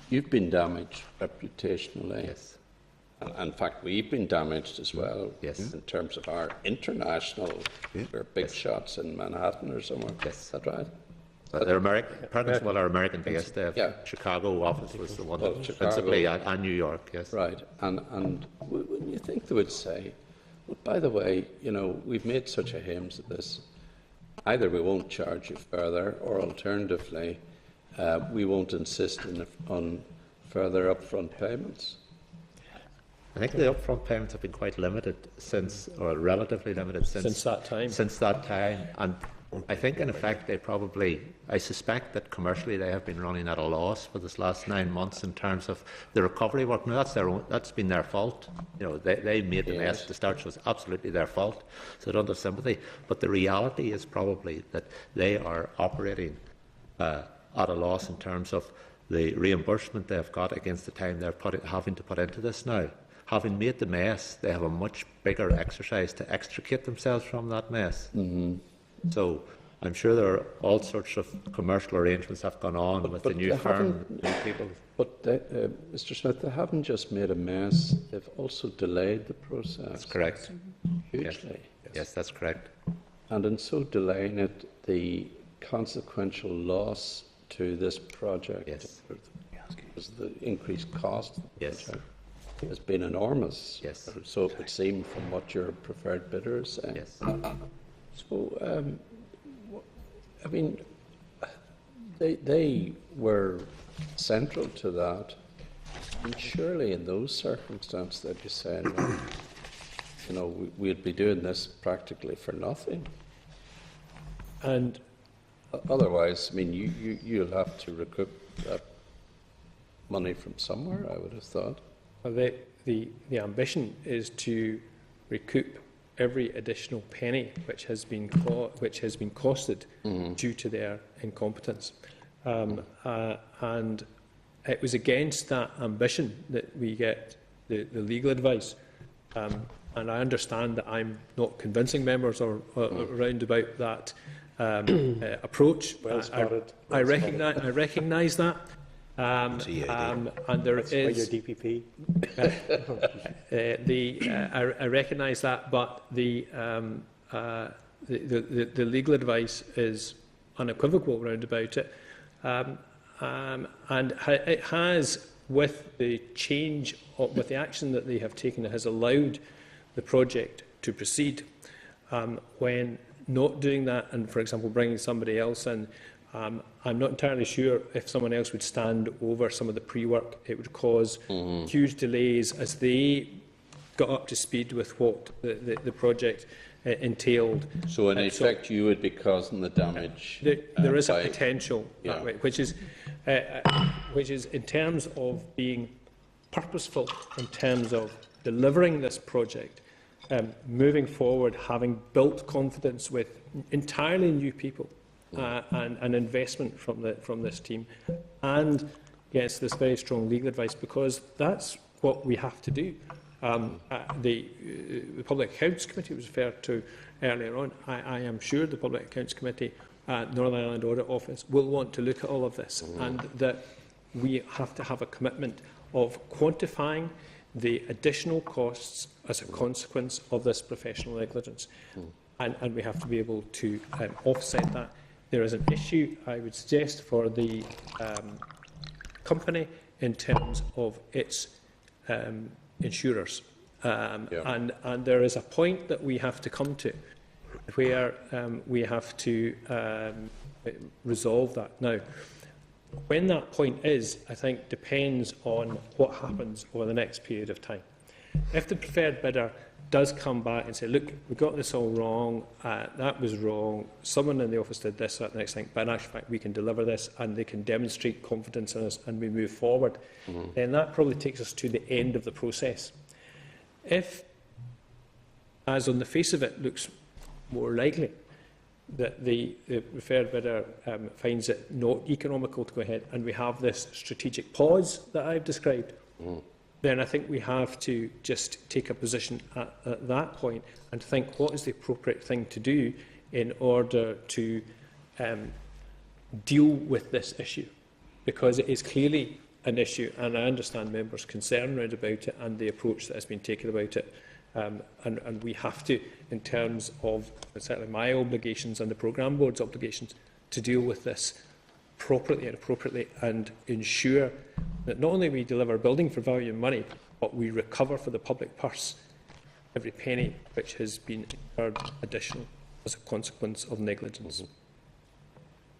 you've been damaged reputationally." Yes. And in fact, we've been damaged as well. Yes. In terms of our international, we're big shots in Manhattan or somewhere. Yes. Is that right? They're American. Well, our American based. Chicago office was the one, principally, and New York. Yes. Right. And wouldn't you think they would say, "Well, by the way, you know, we've made such a hames of this. Either we won't charge you further, or alternatively, we won't insist on further upfront payments." I think the upfront payments have been quite limited or relatively limited since that time. And I think, in effect, I suspect that commercially they have been running at a loss for this last 9 months in terms of the recovery work. Now, that's been their fault. You know, they made the mess at the start, so it's absolutely their fault. So I don't have sympathy. But the reality is probably that they are operating at a loss in terms of the reimbursement they've got against the time they're having to put into this now. Having made the mess, they have a much bigger exercise to extricate themselves from that mess. Mm-hmm. So I'm sure there are all sorts of commercial arrangements that have gone on with the new firm, new people. But Mr. Smith, they haven't just made a mess; they've also delayed the process. That's correct. Hugely. Yes, that's correct. And in so delaying it, the consequential loss to this project, was the increased cost of the project, has been enormous. Yes. So it would seem, from what your preferred bidder is saying. Yes. So, I mean, they were central to that, and surely in those circumstances they'd be saying, well, you know, we'd be doing this practically for nothing. And otherwise, I mean, you'll have to recoup that money from somewhere, I would have thought. Well, the ambition is to recoup every additional penny which has been costed due to their incompetence, and it was against that ambition that we get the legal advice. And I understand that I'm not convincing members around about that approach. Well spotted. I recognise that. And there is your DPP. I recognise that, but the legal advice is unequivocal round about it, and it has, with the change, with the action that they have taken, it has allowed the project to proceed. When not doing that, and for example bringing somebody else in, I'm not entirely sure if someone else would stand over some of the pre-work. It would cause huge delays as they got up to speed with what the project entailed. So in effect, you would be causing the damage. There is a potential that way, which is in terms of being purposeful, in terms of delivering this project, moving forward, having built confidence with entirely new people. And an investment from this team, and yes, this very strong legal advice, because that's what we have to do. The Public Accounts Committee was referred to earlier on. I am sure the Public Accounts Committee, Northern Ireland Audit Office, will want to look at all of this, and that we have to have a commitment of quantifying the additional costs as a consequence of this professional negligence, and we have to be able to offset that. There is an issue, I would suggest, for the company in terms of its insurers. And there is a point that we have to come to where we have to resolve that. Now, when that point is, I think, depends on what happens over the next period of time. If the preferred bidder does come back and say, look, we got this all wrong, that was wrong, someone in the office did this, that, the next thing, but in actual fact we can deliver this and they can demonstrate confidence in us and we move forward, then that probably takes us to the end of the process. if, as on the face of it looks more likely, that the referred bidder finds it not economical to go ahead, and we have this strategic pause that I've described, then I think we have to just take a position at that point and think what is the appropriate thing to do in order to deal with this issue, because it is clearly an issue, and I understand members' concern around about it and the approach that has been taken about it. And we have to, in terms of certainly my obligations and the programme board's obligations, to deal with this properly and appropriately and ensure that not only we deliver building for value and money, but we recover for the public purse every penny which has been incurred additional as a consequence of negligence.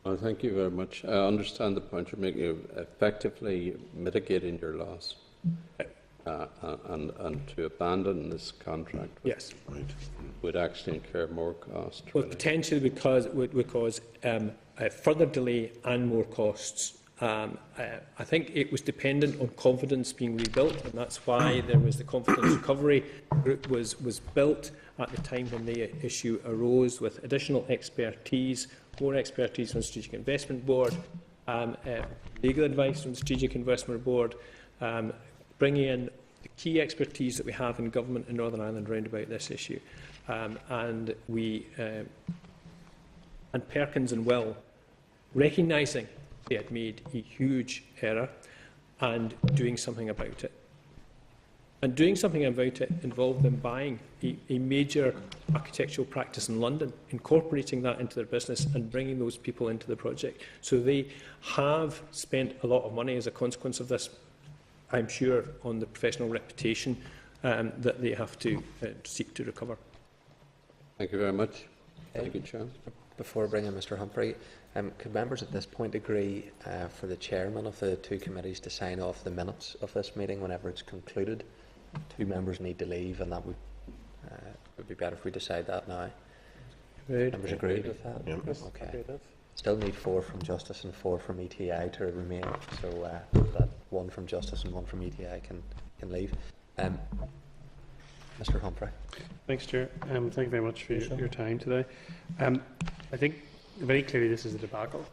Well, thank you very much. I understand the point you're making of effectively mitigating your loss. And to abandon this contract would actually incur more cost. Well, potentially would cause further delay and more costs. I think it was dependent on confidence being rebuilt, and that's why there was the confidence recovery group was built at the time when the issue arose, with additional expertise, more expertise from the Strategic Investment Board, legal advice from the Strategic Investment Board, bringing in the key expertise that we have in government in Northern Ireland round about this issue, and Perkins and Will recognising they had made a huge error and doing something about it. And doing something about it involved them buying a major architectural practice in London, incorporating that into their business and bringing those people into the project. So they have spent a lot of money as a consequence of this, I'm sure, on the professional reputation that they have to seek to recover. Thank you very much. Thank you, Chair. Before bringing Mr Humphrey, could members at this point agree for the chairman of the two committees to sign off the minutes of this meeting whenever it's concluded? Two members need to leave, and that would be better if we decide that now. Members agreed with that? Yeah. Okay. Still need 4 from Justice and 4 from ETI to remain, so that 1 from Justice and 1 from ETI can leave. Mr Humphrey. Thanks, Chair. Thank you very much for your time today. I think very clearly this is a debacle,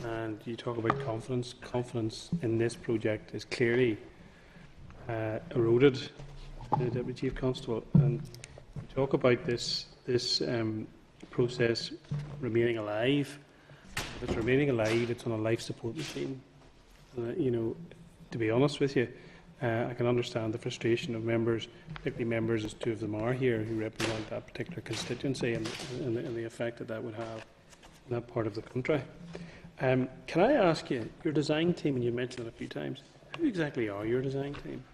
and you talk about confidence. Confidence in this project is clearly eroded, the Deputy Chief Constable, and you talk about this process remaining alive. If it's remaining alive, it's on a life support machine. You know, to be honest with you, I can understand the frustration of members, particularly members, as 2 of them are here, who represent that particular constituency and the effect that would have in that part of the country. Can I ask you, your design team, and you mentioned it a few times, who exactly are your design team?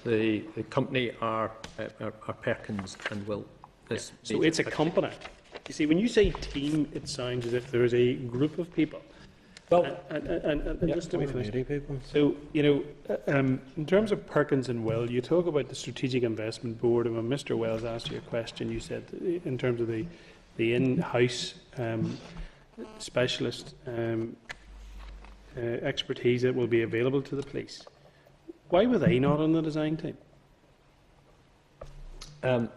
The company are Perkins and Will. So it's a company. You see, when you say team, it sounds as if there is a group of people. Well, and just to be finished. So, you know, in terms of Perkins and Will, you talk about the Strategic Investment Board, and when Mr Wells asked you a question, you said in terms of the in-house specialist expertise that will be available to the police. Why were they not on the design team?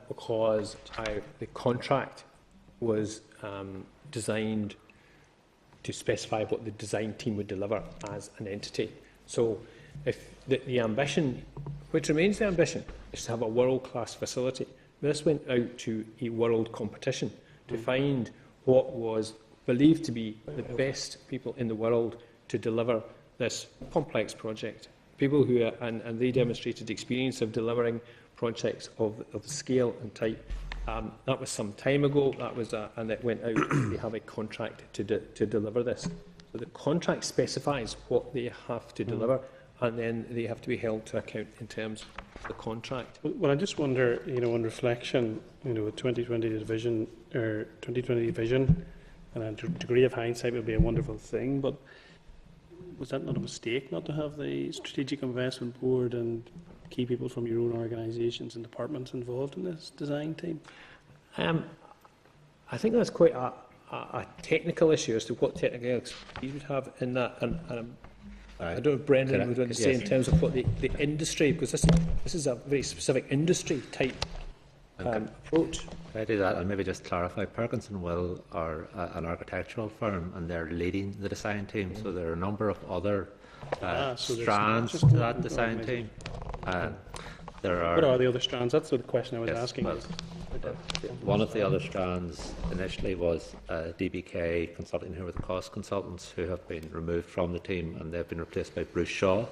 Because the contract was designed to specify what the design team would deliver as an entity. So if the ambition, which remains the ambition, is to have a world-class facility, this went out to a world competition to find what was believed to be the best people in the world to deliver this complex project. People who, and they demonstrated experience of delivering projects of the scale and type. That was some time ago. That was, and it went out. They have a contract to deliver this. So the contract specifies what they have to deliver, and then they have to be held to account in terms of the contract. Well, I just wonder, you know, on reflection, you know, with 2020 vision or 2020 vision, and a degree of hindsight would be a wonderful thing, but was that not a mistake not to have the Strategic Investment Board and key people from your own organisations and departments involved in this design team? I think that's quite a technical issue as to what technical expertise we'd have in that, and I don't know if Brendan would want to say in terms of what the industry, because this is a very specific industry type approach. Can I do that and maybe just clarify? Perkins & Will are an architectural firm and they're leading the design team, so there are a number of other strands to that design team. What are the other strands? That's the question I was asking. Well, one of the other strands initially was DBK Consulting, who were the cost consultants, who have been removed from the team, and they've been replaced by Bruce Shaw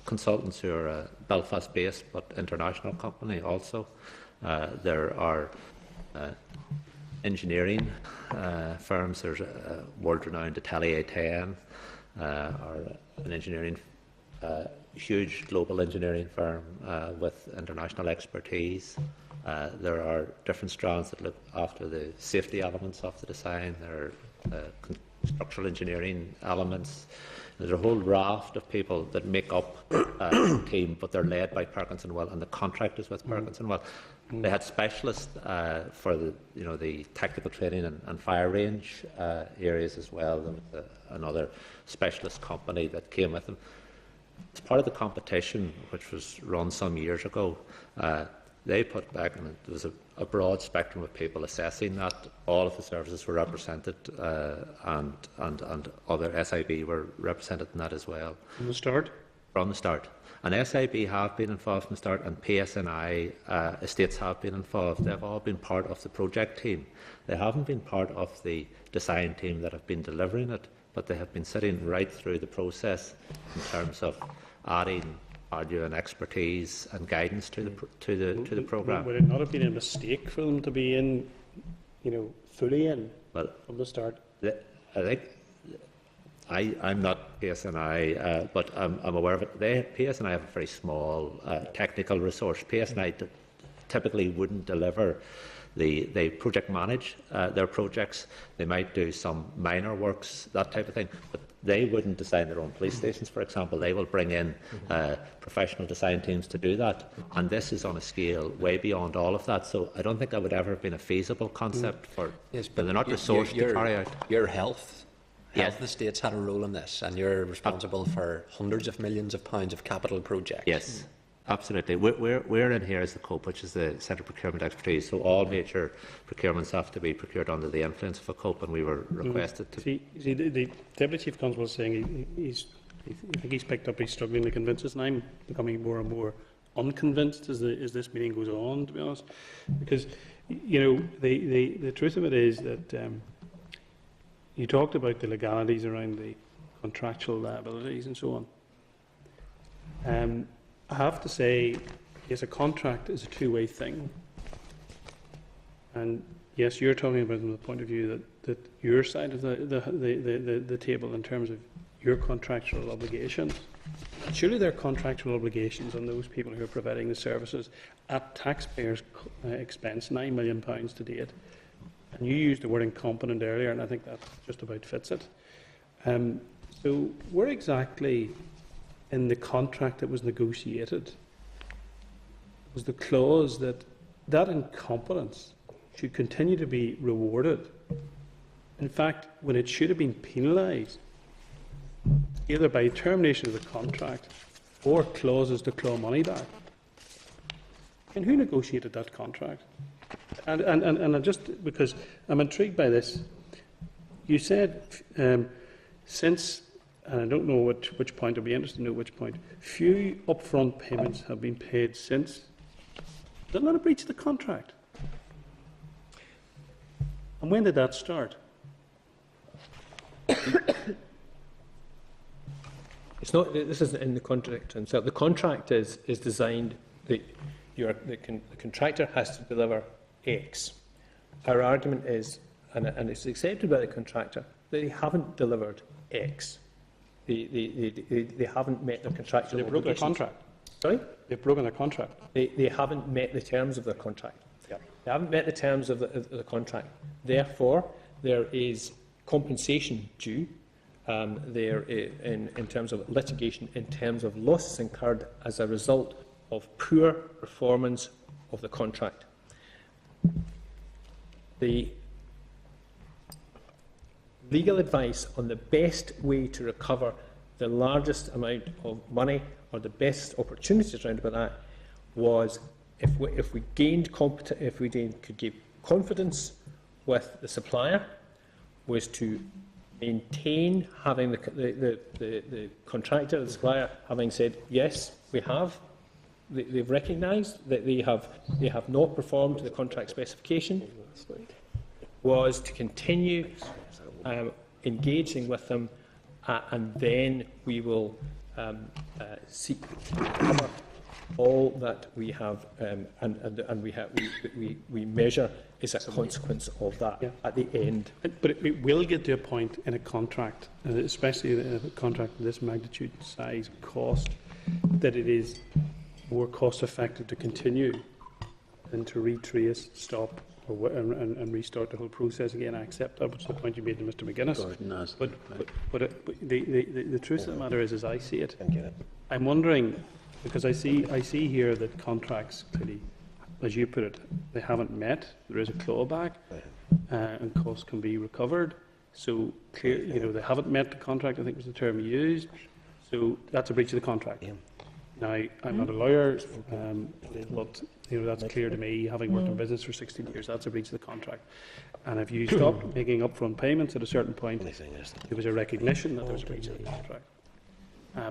consultants, who are a Belfast-based but international company also. There are engineering firms. There's a world-renowned Atelier 10, or an engineering huge global engineering firm with international expertise. There are different strands that look after the safety elements of the design. There are structural engineering elements. There's a whole raft of people that make up the team, but they're led by Perkins & Will, and the contract is with Perkins & Will. They had specialists for the technical training and fire range areas as well. There was another specialist company that came with them. As part of the competition, which was run some years ago, they put back, and there was a broad spectrum of people assessing that. All of the services were represented, and other SIB were represented in that as well. From the start? From the start. And SIB have been involved from the start, and PSNI estates have been involved. They've all been part of the project team. They haven't been part of the design team that have been delivering it, but they have been sitting right through the process in terms of adding value and expertise and guidance to the programme. Would it not have been a mistake for them to be in, fully in from the start? I think I'm not PSNI, but I'm aware of it. PSNI have a very small technical resource. PSNI typically wouldn't deliver. They project manage their projects. They might do some minor works, that type of thing, but they wouldn't design their own police stations, for example. They will bring in professional design teams to do that, and this is on a scale way beyond all of that. So I don't think that would ever have been a feasible concept for. Yes, but they're not resourced to carry out. Your health estates had a role in this, and you're responsible for hundreds of millions of pounds of capital projects. Yes. Absolutely. We're in here as the COPE, which is the Centre of Procurement Expertise, so all major procurements have to be procured under the influence of a COPE, and we were requested to. See, the Deputy Chief Constable is saying I think he's picked up he's struggling to convince us, and I'm becoming more and more unconvinced as this meeting goes on, to be honest, because the truth of it is that you talked about the legalities around the contractual liabilities and so on. I have to say, yes, a contract is a two-way thing. And yes, you're talking about it from the point of view that your side of the table in terms of your contractual obligations. Surely there are contractual obligations on those people who are providing the services at taxpayers' expense, £9 million to date. And you used the word incompetent earlier, and I think that just about fits it. So where exactly in the contract that was negotiated was the clause that incompetence should continue to be rewarded? In fact, when it should have been penalised, either by termination of the contract or clauses to claw money back. And who negotiated that contract? And just because I'm intrigued by this, you said since, and I don't know which point, I'll be interested to know which point, few upfront payments have been paid since. Is that not a breach of the contract? And when did that start? It's not. This isn't in the contract itself. The contract is designed that the contractor has to deliver X. Our argument is, and it's accepted by the contractor, that they haven't delivered X. They haven't met their contractual obligations. They've broken their contract. Sorry? They've broken their contract. They haven't met the terms of their contract. Yep. They haven't met the terms of the contract. Therefore, there is compensation due there in terms of litigation, in terms of losses incurred as a result of poor performance of the contract. The legal advice on the best way to recover the largest amount of money or the best opportunities around about that was if we could give confidence with the supplier, was to maintain having the contractor, the supplier, having said yes, we have. They've recognised that they have not performed to the contract specification. Was to continue engaging with them, and then we will seek to cover all that we have, and we measure is a consequence of that at the end. But it will get to a point in a contract, especially a contract of this magnitude, size, cost, that it is more cost effective to continue than to retrace, stop, and restart the whole process again. I accept that, which is the point you made to Mr McGuinness. But the truth of the matter is, as I see it, I'm wondering, because I see here that contracts clearly, as you put it, they haven't met. There is a clawback, and costs can be recovered. So clear, they haven't met the contract, I think was the term used. So that's a breach of the contract. Now, I'm not a lawyer, but that's clear to me, having worked in business for 16 years, that's a breach of the contract. And if you stopped making upfront payments at a certain point, there was a recognition that there was a breach of the contract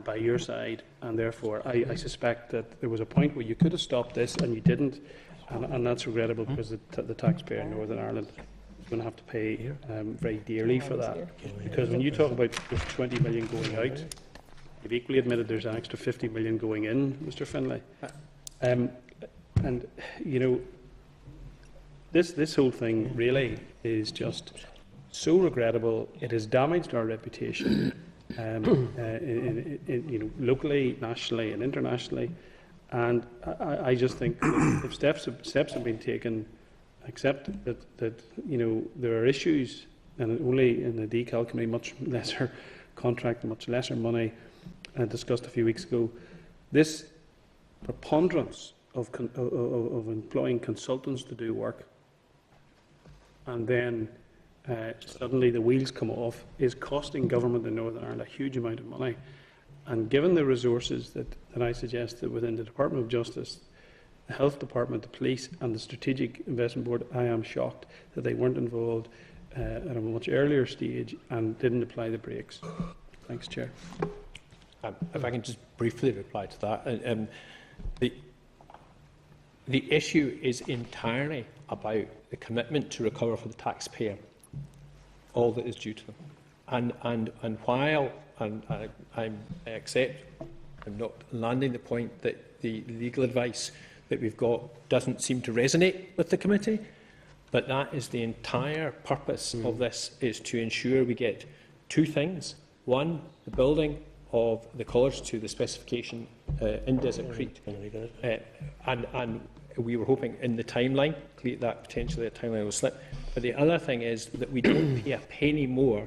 by your side, and therefore I suspect that there was a point where you could have stopped this and you didn't, and that's regrettable because the taxpayer in Northern Ireland is going to have to pay very dearly for that. Because when you talk about there's 20 million going out, you've equally admitted there's an extra 50 million going in, Mr Finlay. And, this whole thing really is just so regrettable. It has damaged our reputation locally, nationally and internationally. And I just think that if steps have been taken, accept that there are issues, and only in the decal committee, much lesser contract, much lesser money, discussed a few weeks ago, this preponderance of employing consultants to do work, and then suddenly the wheels come off, is costing government in Northern Ireland a huge amount of money. And given the resources that I suggested within the Department of Justice, the Health Department, the Police and the Strategic Investment Board, I am shocked that they weren't involved at a much earlier stage and didn't apply the brakes. Thanks, Chair. If I can just briefly reply to that. The issue is entirely about the commitment to recover for the taxpayer all that is due to them. And while I accept, I'm not landing the point that the legal advice that we've got doesn't seem to resonate with the committee, but that is the entire purpose of this, is to ensure we get two things. One, the building of the college to the specification in Desert Creek, and we were hoping in the timeline that potentially a timeline will slip. But the other thing is that we don't pay a penny more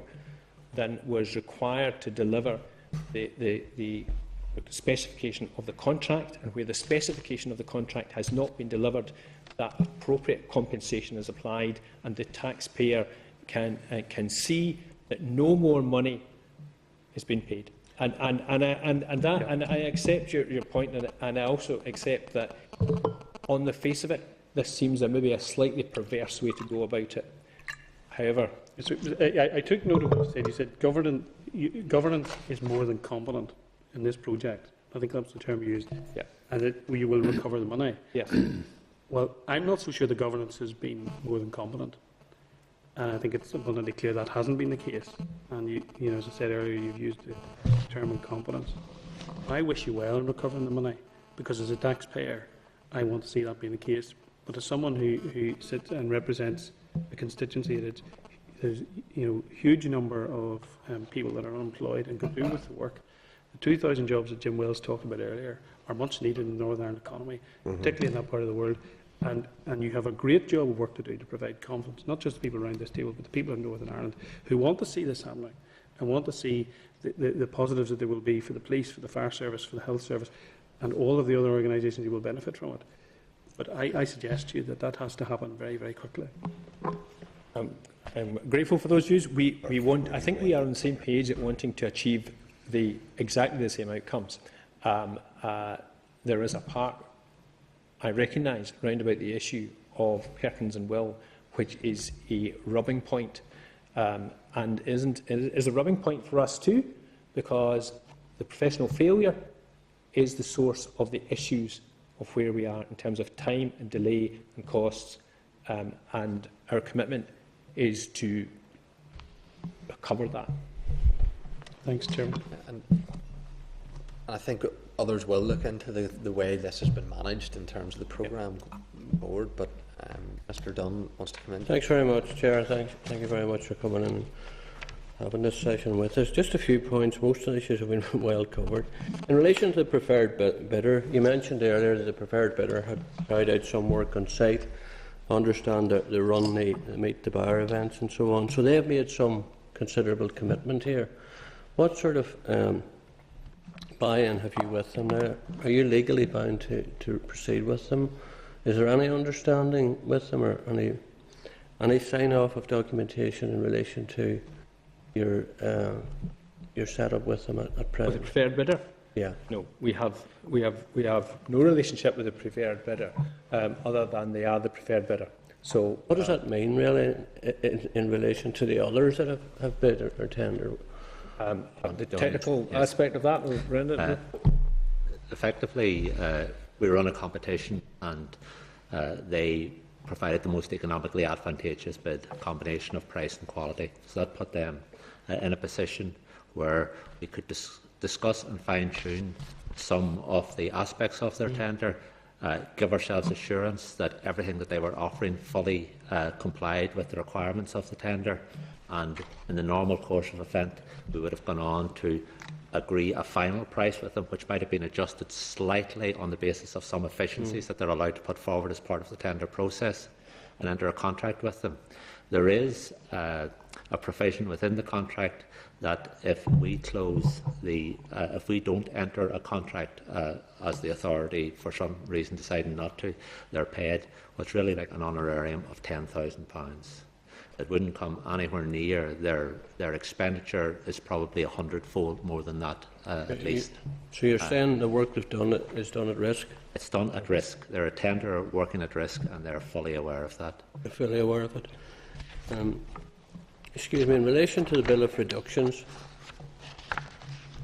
than was required to deliver the specification of the contract, and where the specification of the contract has not been delivered, that appropriate compensation is applied, and the taxpayer can see that no more money has been paid. And I accept your point, and I also accept that on the face of it, this seems maybe a slightly perverse way to go about it. However, I took note of what you said. You said governance is more than competent in this project. I think that's the term you used. Yeah. And that we will recover the money. Yes. Well, I'm not so sure the governance has been more than competent. And I think it's abundantly clear that hasn't been the case. And, as I said earlier, you've used the term incompetence. I wish you well in recovering the money, because as a taxpayer, I want to see that being the case. But as someone who sits and represents a constituency that there's huge number of people that are unemployed and could do with the work. The 2,000 jobs that Jim Wells talked about earlier are much needed in the Northern Ireland economy, particularly in that part of the world. And you have a great job of work to do to provide confidence, not just the people around this table, but the people in Northern Ireland who want to see this happening and want to see the positives that there will be for the police, for the fire service, for the health service, and all of the other organisations who will benefit from it. But I suggest to you that has to happen very, very quickly. I'm grateful for those views. I think we are on the same page at wanting to achieve exactly the same outcomes. There is a part, I recognise, round about the issue of Perkins and Will, which is a rubbing point, and is a rubbing point for us too, because the professional failure is the source of the issues of where we are in terms of time and delay and costs, and our commitment is to cover that. Thanks, Chairman. And I think others will look into the way this has been managed in terms of the programme board, but Mr Dunn wants to come in. Thanks very much, Chair. Thank you very much for coming in and having this session with us. Just a few points. Most of the issues have been well covered. In relation to the preferred bidder, you mentioned earlier that the preferred bidder had carried out some work on site. I understand that they run the Meet the Buyer events and so on. So they have made some considerable commitment here. What sort of buy-in have you with them now? Are you legally bound to proceed with them? Is there any understanding with them, or any sign-off of documentation in relation to your setup with them at present? With the preferred bidder? Yeah. No, we have no relationship with the preferred bidder, other than they are the preferred bidder. So, what does that mean, really, in relation to the others that have bid or tender? The technical aspect of that, Brendan? Effectively, we run a competition, and they provided the most economically advantageous bid, a combination of price and quality. So that put them in a position where we could discuss and fine-tune some of the aspects of their tender, give ourselves assurance that everything that they were offering fully complied with the requirements of the tender, and in the normal course of event we would have gone on to agree a final price with them, which might have been adjusted slightly on the basis of some efficiencies that they're allowed to put forward as part of the tender process, and enter a contract with them. There is a provision within the contract that if we close if we don't enter a contract as the authority for some reason deciding not to, they're paid what's really like an honorarium of £10,000. It wouldn't come anywhere near their expenditure is probably 100-fold more than that at least. So you're saying the work they've done is done at risk? It's done at risk. They're a tender working at risk, and they're fully aware of that. They're fully aware of it. Excuse me, in relation to the bill of reductions,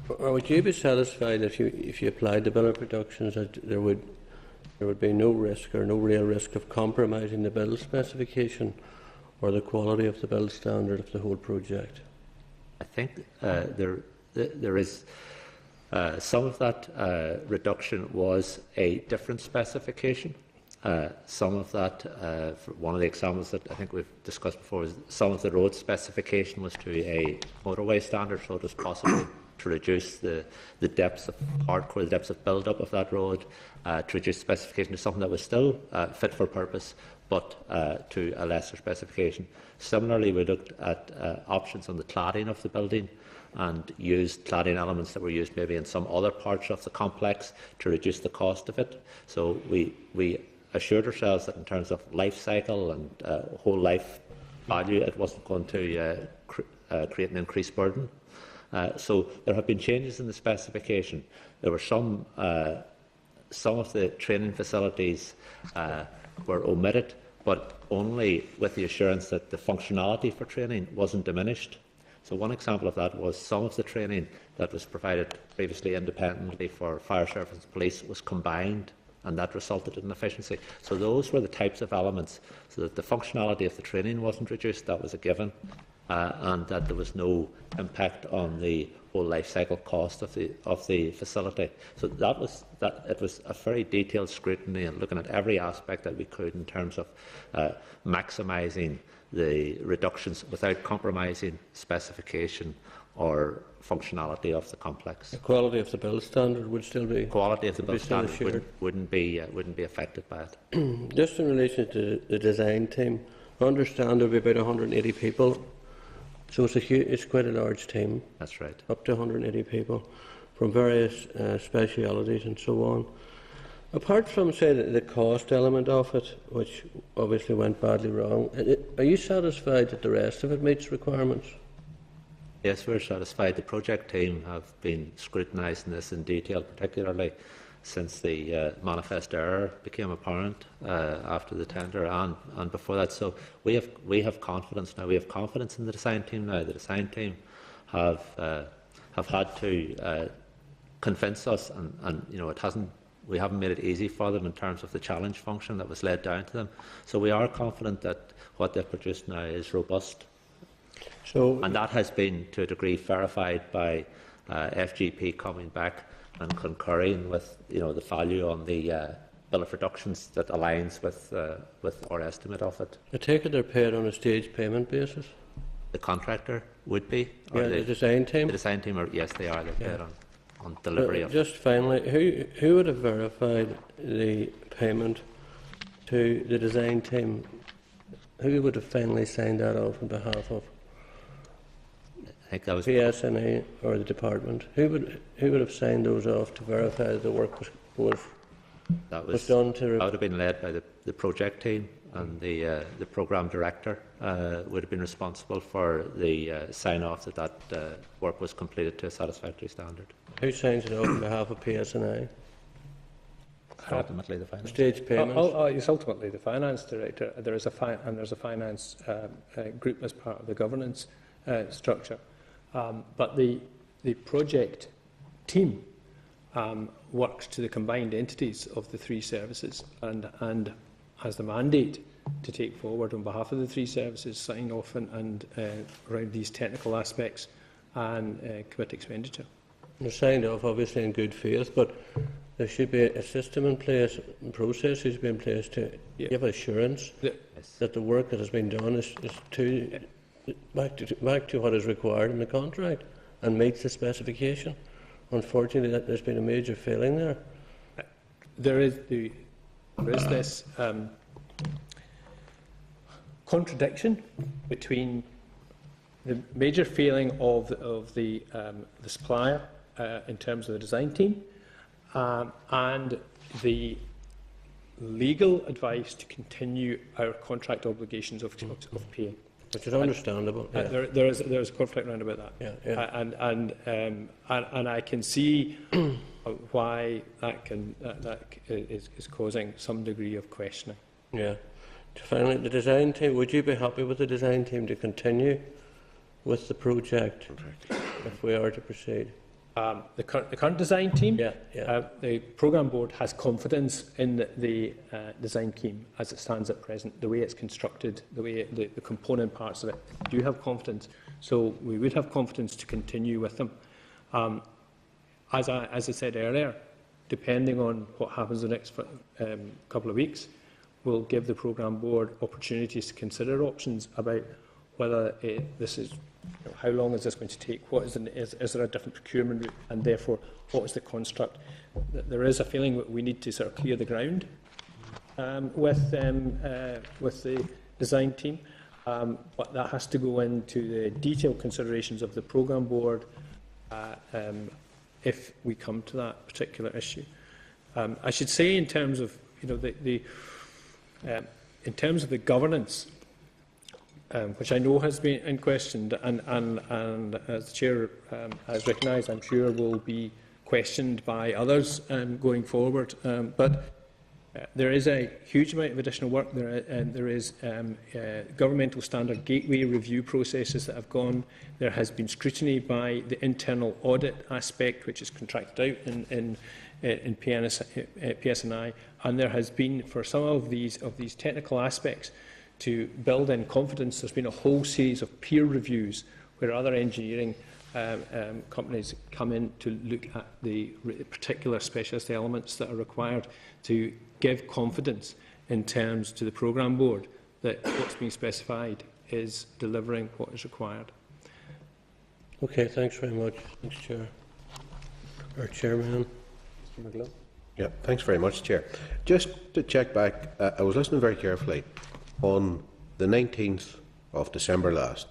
or would you be satisfied if you applied the bill of reductions that there would be no risk or no real risk of compromising the bill specification or the quality of the build standard of the whole project? I think there is some of that reduction was a different specification. Some of that, for one of the examples that I think we've discussed before, is some of the road specification was to a motorway standard, so it was possible to reduce the depths of hardcore, the depths of build-up of that road, to reduce specification to something that was still fit for purpose, but to a lesser specification. Similarly, we looked at options on the cladding of the building and used cladding elements that were used maybe in some other parts of the complex to reduce the cost of it. So we assured ourselves that in terms of life cycle and whole life value, it wasn't going to create an increased burden. So there have been changes in the specification. There were some of the training facilities were omitted, but only with the assurance that the functionality for training wasn't diminished. So one example of that was some of the training that was provided previously independently for fire service and police was combined, and that resulted in efficiency. So those were the types of elements, so that the functionality of the training wasn't reduced, that was a given, and that there was no impact on the whole life cycle cost of the facility. So it was a very detailed scrutiny and looking at every aspect that we could in terms of maximising the reductions without compromising specification or functionality of the complex. The quality of the build standard would still be quality of the build standard wouldn't be affected by it. Just in relation to the design team, I understand there will be about 180 people. So it's quite a large team. That's right. Up to 180 people from various specialities and so on. Apart from, say, the cost element of it, which obviously went badly wrong, are you satisfied that the rest of it meets requirements? Yes, we're satisfied. The project team have been scrutinising this in detail, particularly since the manifest error became apparent after the tender and before that. So we have confidence now. We have confidence in the design team now. The design team have had to convince us, and you know, we haven't made it easy for them in terms of the challenge function that was laid down to them. So we are confident that what they've produced now is robust. And that has been, to a degree, verified by FGP coming back and concurring with, you know, the value on the bill of reductions that aligns with our estimate of it. I take it they're paid on a stage payment basis? The contractor would be? Yeah, the design team? The design team, yes, they are. They're paid on delivery of. Just finally, who would have verified the payment to the design team? Who would have finally signed that off on behalf of? I think that was PSNA or the department. Who would have signed those off to verify that the work was done? That would have been led by the project team, and the programme director would have been responsible for the sign off that work was completed to a satisfactory standard. Who signs it off on behalf of PSNA? Ultimately, the finance. Stage payments. It's ultimately the finance director. There's a finance group as part of the governance structure. But the project team works to the combined entities of the three services and has the mandate to take forward on behalf of the three services, sign off and around these technical aspects and commit expenditure. They're signed off obviously in good faith, but there should be a system in place, and processes be in place to give assurance that the work that has been done is back to what is required in the contract and meets the specification. Unfortunately, there's been a major failing there. There is this contradiction between the major failing of the supplier in terms of the design team and the legal advice to continue our contract obligations of paying. Which is understandable. Yeah. There is a conflict around about that. Yeah. And I can see why that is causing some degree of questioning. Yeah. Finally, the design team. Would you be happy with the design team to continue with the project if we are to proceed? The current design team, Yeah. the programme board has confidence in the design team as it stands at present, the way it's constructed, the way the component parts of it do have confidence. So we would have confidence to continue with them. As I said earlier, depending on what happens the next couple of weeks, we'll give the programme board opportunities to consider options about whether this is, how long is this going to take? Is there a different procurement route? And therefore, what is the construct? There is a feeling that we need to sort of clear the ground with the design team, but that has to go into the detailed considerations of the programme board if we come to that particular issue. I should say, in terms of in terms of the governance, which I know has been in question, and as the Chair has recognised, I'm sure will be questioned by others going forward. But there is a huge amount of additional work. There is governmental standard gateway review processes that have gone. There has been scrutiny by the internal audit aspect, which is contracted out in PSNI, and there has been, for some of these technical aspects, to build in confidence, there's been a whole series of peer reviews where other engineering companies come in to look at the particular specialist elements that are required to give confidence in terms to the programme board that what's being specified is delivering what is required. Okay, thanks very much. Thanks, Chair. Our Chairman. Mr. McGlow. Yeah, thanks very much, Chair. Just to check back, I was listening very carefully. On the 19th of December last,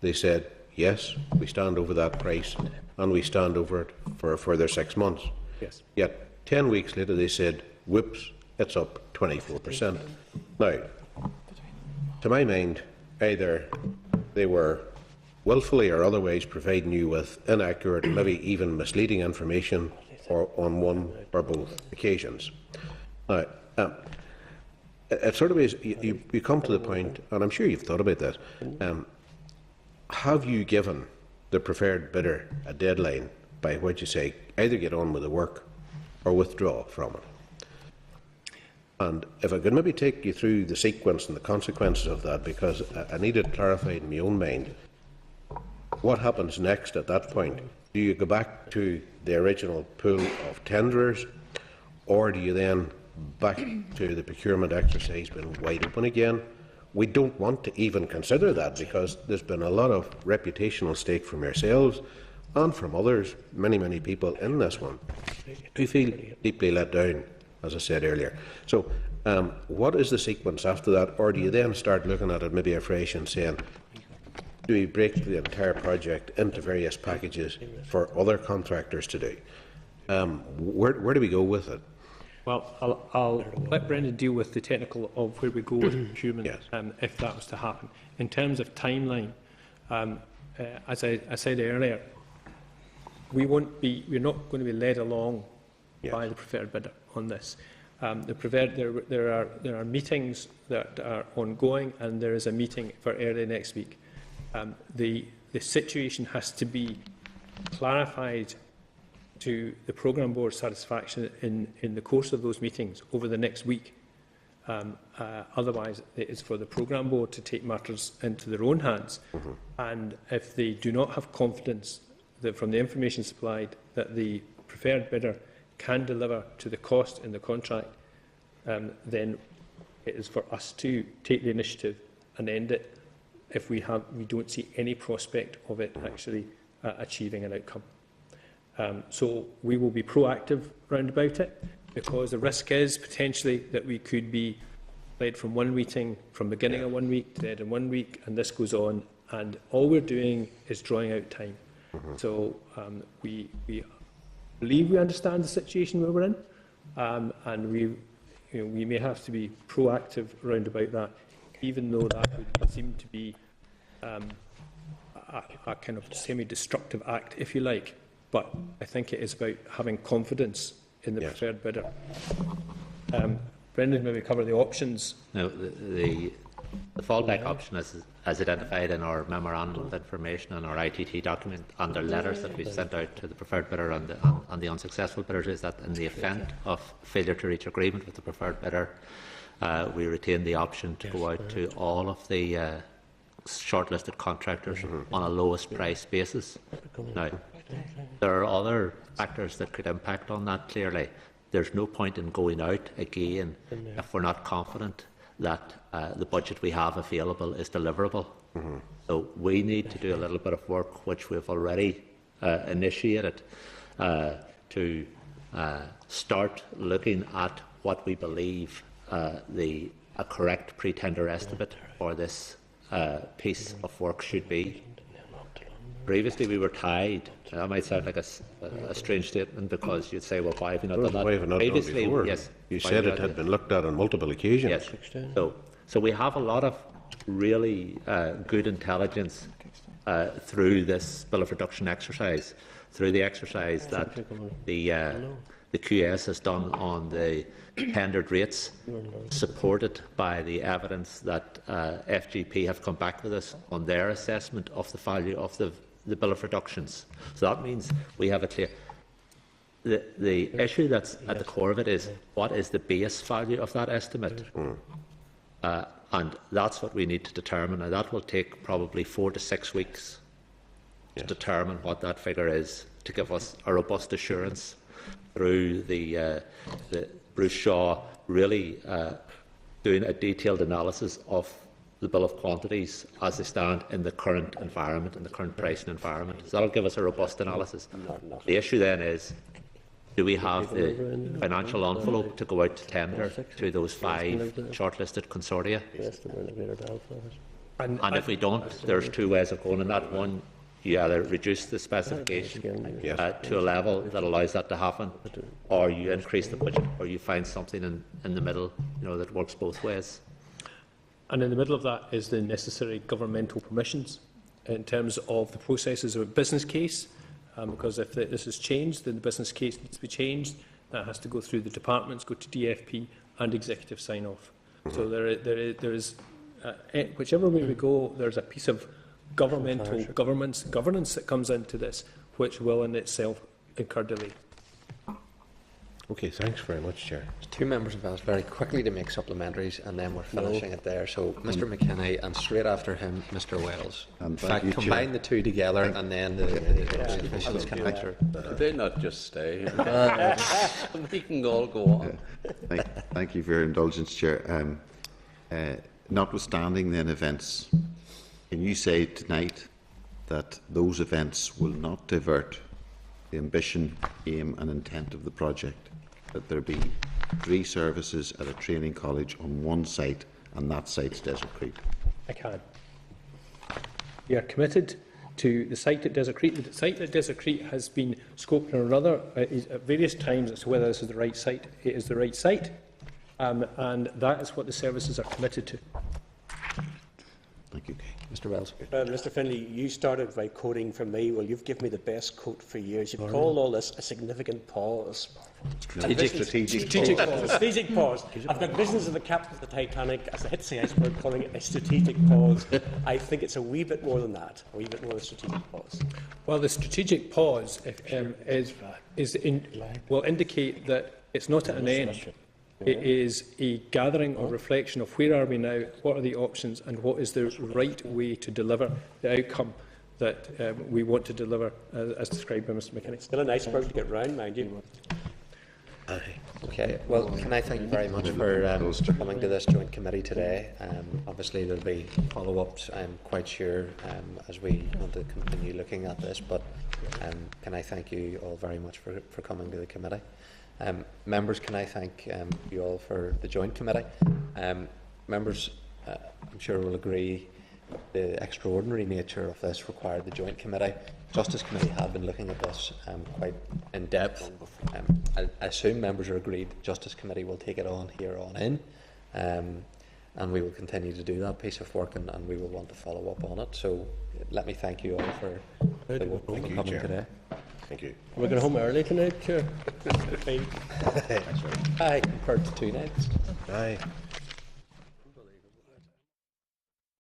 they said, yes, we stand over that price and we stand over it for a further 6 months. Yes. Yet 10 weeks later they said, whoops, it's up 24%. Now, to my mind, either they were willfully or otherwise providing you with inaccurate, maybe even misleading information or on one or both occasions. Now, it sort of is, you come to the point, and I'm sure you've thought about this, have you given the preferred bidder a deadline by which you say either get on with the work or withdraw from it? And if I could maybe take you through the sequence and the consequences of that, because I need it clarified in my own mind. What happens next at that point? Do you go back to the original pool of tenderers, or do you then back to the procurement exercise being wide open again? We don't want to even consider that, because there's been a lot of reputational stake from yourselves and from others, many people in this one, who feel deeply let down, as I said earlier. So what is the sequence after that? Or do you then start looking at it maybe afresh and saying, do we break the entire project into various packages for other contractors to do? Where do we go with it? Well, I'll let Brendan deal with the technical of where we go with procurement, Yes. if that was to happen. In terms of timeline, as I said earlier, we're not going to be led along by the preferred bidder on this. There are meetings that are ongoing, and there is a meeting for early next week. The situation has to be clarified to the programme board's satisfaction in the course of those meetings over the next week. Otherwise, it is for the programme board to take matters into their own hands. And if they do not have confidence that, from the information supplied, that the preferred bidder can deliver to the cost in the contract, then it is for us to take the initiative and end it if we don't see any prospect of it actually achieving an outcome. So we will be proactive round about it, because the risk is potentially that we could be led from one meeting, from beginning of 1 week to end in 1 week, and this goes on, and all we're doing is drawing out time. So we believe we understand the situation where we're in, and we may have to be proactive round about that, even though that would seem to be a kind of semi-destructive act, if you like. But I think it is about having confidence in the preferred bidder. Brendan, maybe cover the options. Now, the fallback option, as identified in our memorandum of information and our ITT document and the letters that we sent out to the preferred bidder and the unsuccessful bidders, is that in the event of failure to reach agreement with the preferred bidder, we retain the option to go out to all of the shortlisted contractors on a lowest price basis. Now, there are other factors that could impact on that, clearly. There's no point in going out again if we're not confident that the budget we have available is deliverable. So we need to do a little bit of work, which we've already initiated, to start looking at what we believe a correct pre-tender estimate for this piece of work should be. Previously, we were tied. That might sound like a strange statement, because you'd say, well, why have you not done that? Why have you not done it before? Yes. You said it had been looked at on multiple occasions. Yes. So we have a lot of really good intelligence through this bill of reduction exercise, through the exercise that the QS has done on the tendered rates, supported by the evidence that FGP have come back with us on their assessment of the value of the bill of reductions. So that means we have a clear... The issue that's at the core of it is, what is the base value of that estimate? And that's what we need to determine. Now, that will take probably 4 to 6 weeks to determine what that figure is, to give us a robust assurance through the Bruce Shaw really doing a detailed analysis of the bill of quantities as they stand in the current environment, in the current pricing environment. So that will give us a robust analysis. The issue then is, do we have the financial envelope to go out to tender to those 5 shortlisted consortia? And if we don't, there's 2 ways of going in that. One, you either reduce the specification to a level that allows that to happen, or you increase the budget, or you find something in the middle, that works both ways. And in the middle of that is the necessary governmental permissions. in terms of the processes of a business case, because if this is changed, then the business case needs to be changed. That has to go through the departments, go to DFP and executive sign-off. So there is whichever way we go, there's a piece of governmental governance that comes into this, which will in itself incur delay. Okay, thanks very much, Chair. Two members have asked very quickly to make supplementaries, and then we're finishing it there. So, Mr. McKinney, and straight after him, Mr. Wells. In fact, combine the two together, and then the officials can answer. Could they not just stay? We can all go on. Thank you for your indulgence, Chair. Notwithstanding then events, can you say tonight that those events will not divert the ambition, aim and intent of the project? That there be 3 services at a training college on one site, and that site's Desert Creek? I can. We are committed to the site at Desert Creek. The site at Desert Creek has been scoped on another at various times as to whether this is the right site. It is the right site, and that is what the services are committed to. Thank you. Mr. Wells. Mr. Finlay, you started by quoting from me. Well, you've given me the best quote for years. You've called all this a significant pause. Strategic pause. I've got visions of the captain of the Titanic as it hits the iceberg, calling it a strategic pause. I think it's a wee bit more than that, a wee bit more than a strategic pause. Well, the strategic pause will indicate that it's not at an end. It is a gathering or reflection of where are we now, what are the options, and what is the right way to deliver the outcome that we want to deliver, as described by Mr. McKinney. Still an iceberg to get round, mind you. Okay. Well, can I thank you very much for coming to this joint committee today. Obviously, there'll be follow-ups, I'm quite sure, as we want to continue looking at this. But can I thank you all very much for coming to the committee. Members, can I thank you all for the joint committee. Members, I'm sure will agree the extraordinary nature of this required the joint committee. Justice Committee have been looking at this quite in depth. I assume members are agreed the Justice Committee will take it on here on in, and we will continue to do that piece of work, and we will want to follow up on it. So let me thank you all for coming today. Thank you. We're going home early tonight, Chair. Aye, compared to 2 nights. Aye.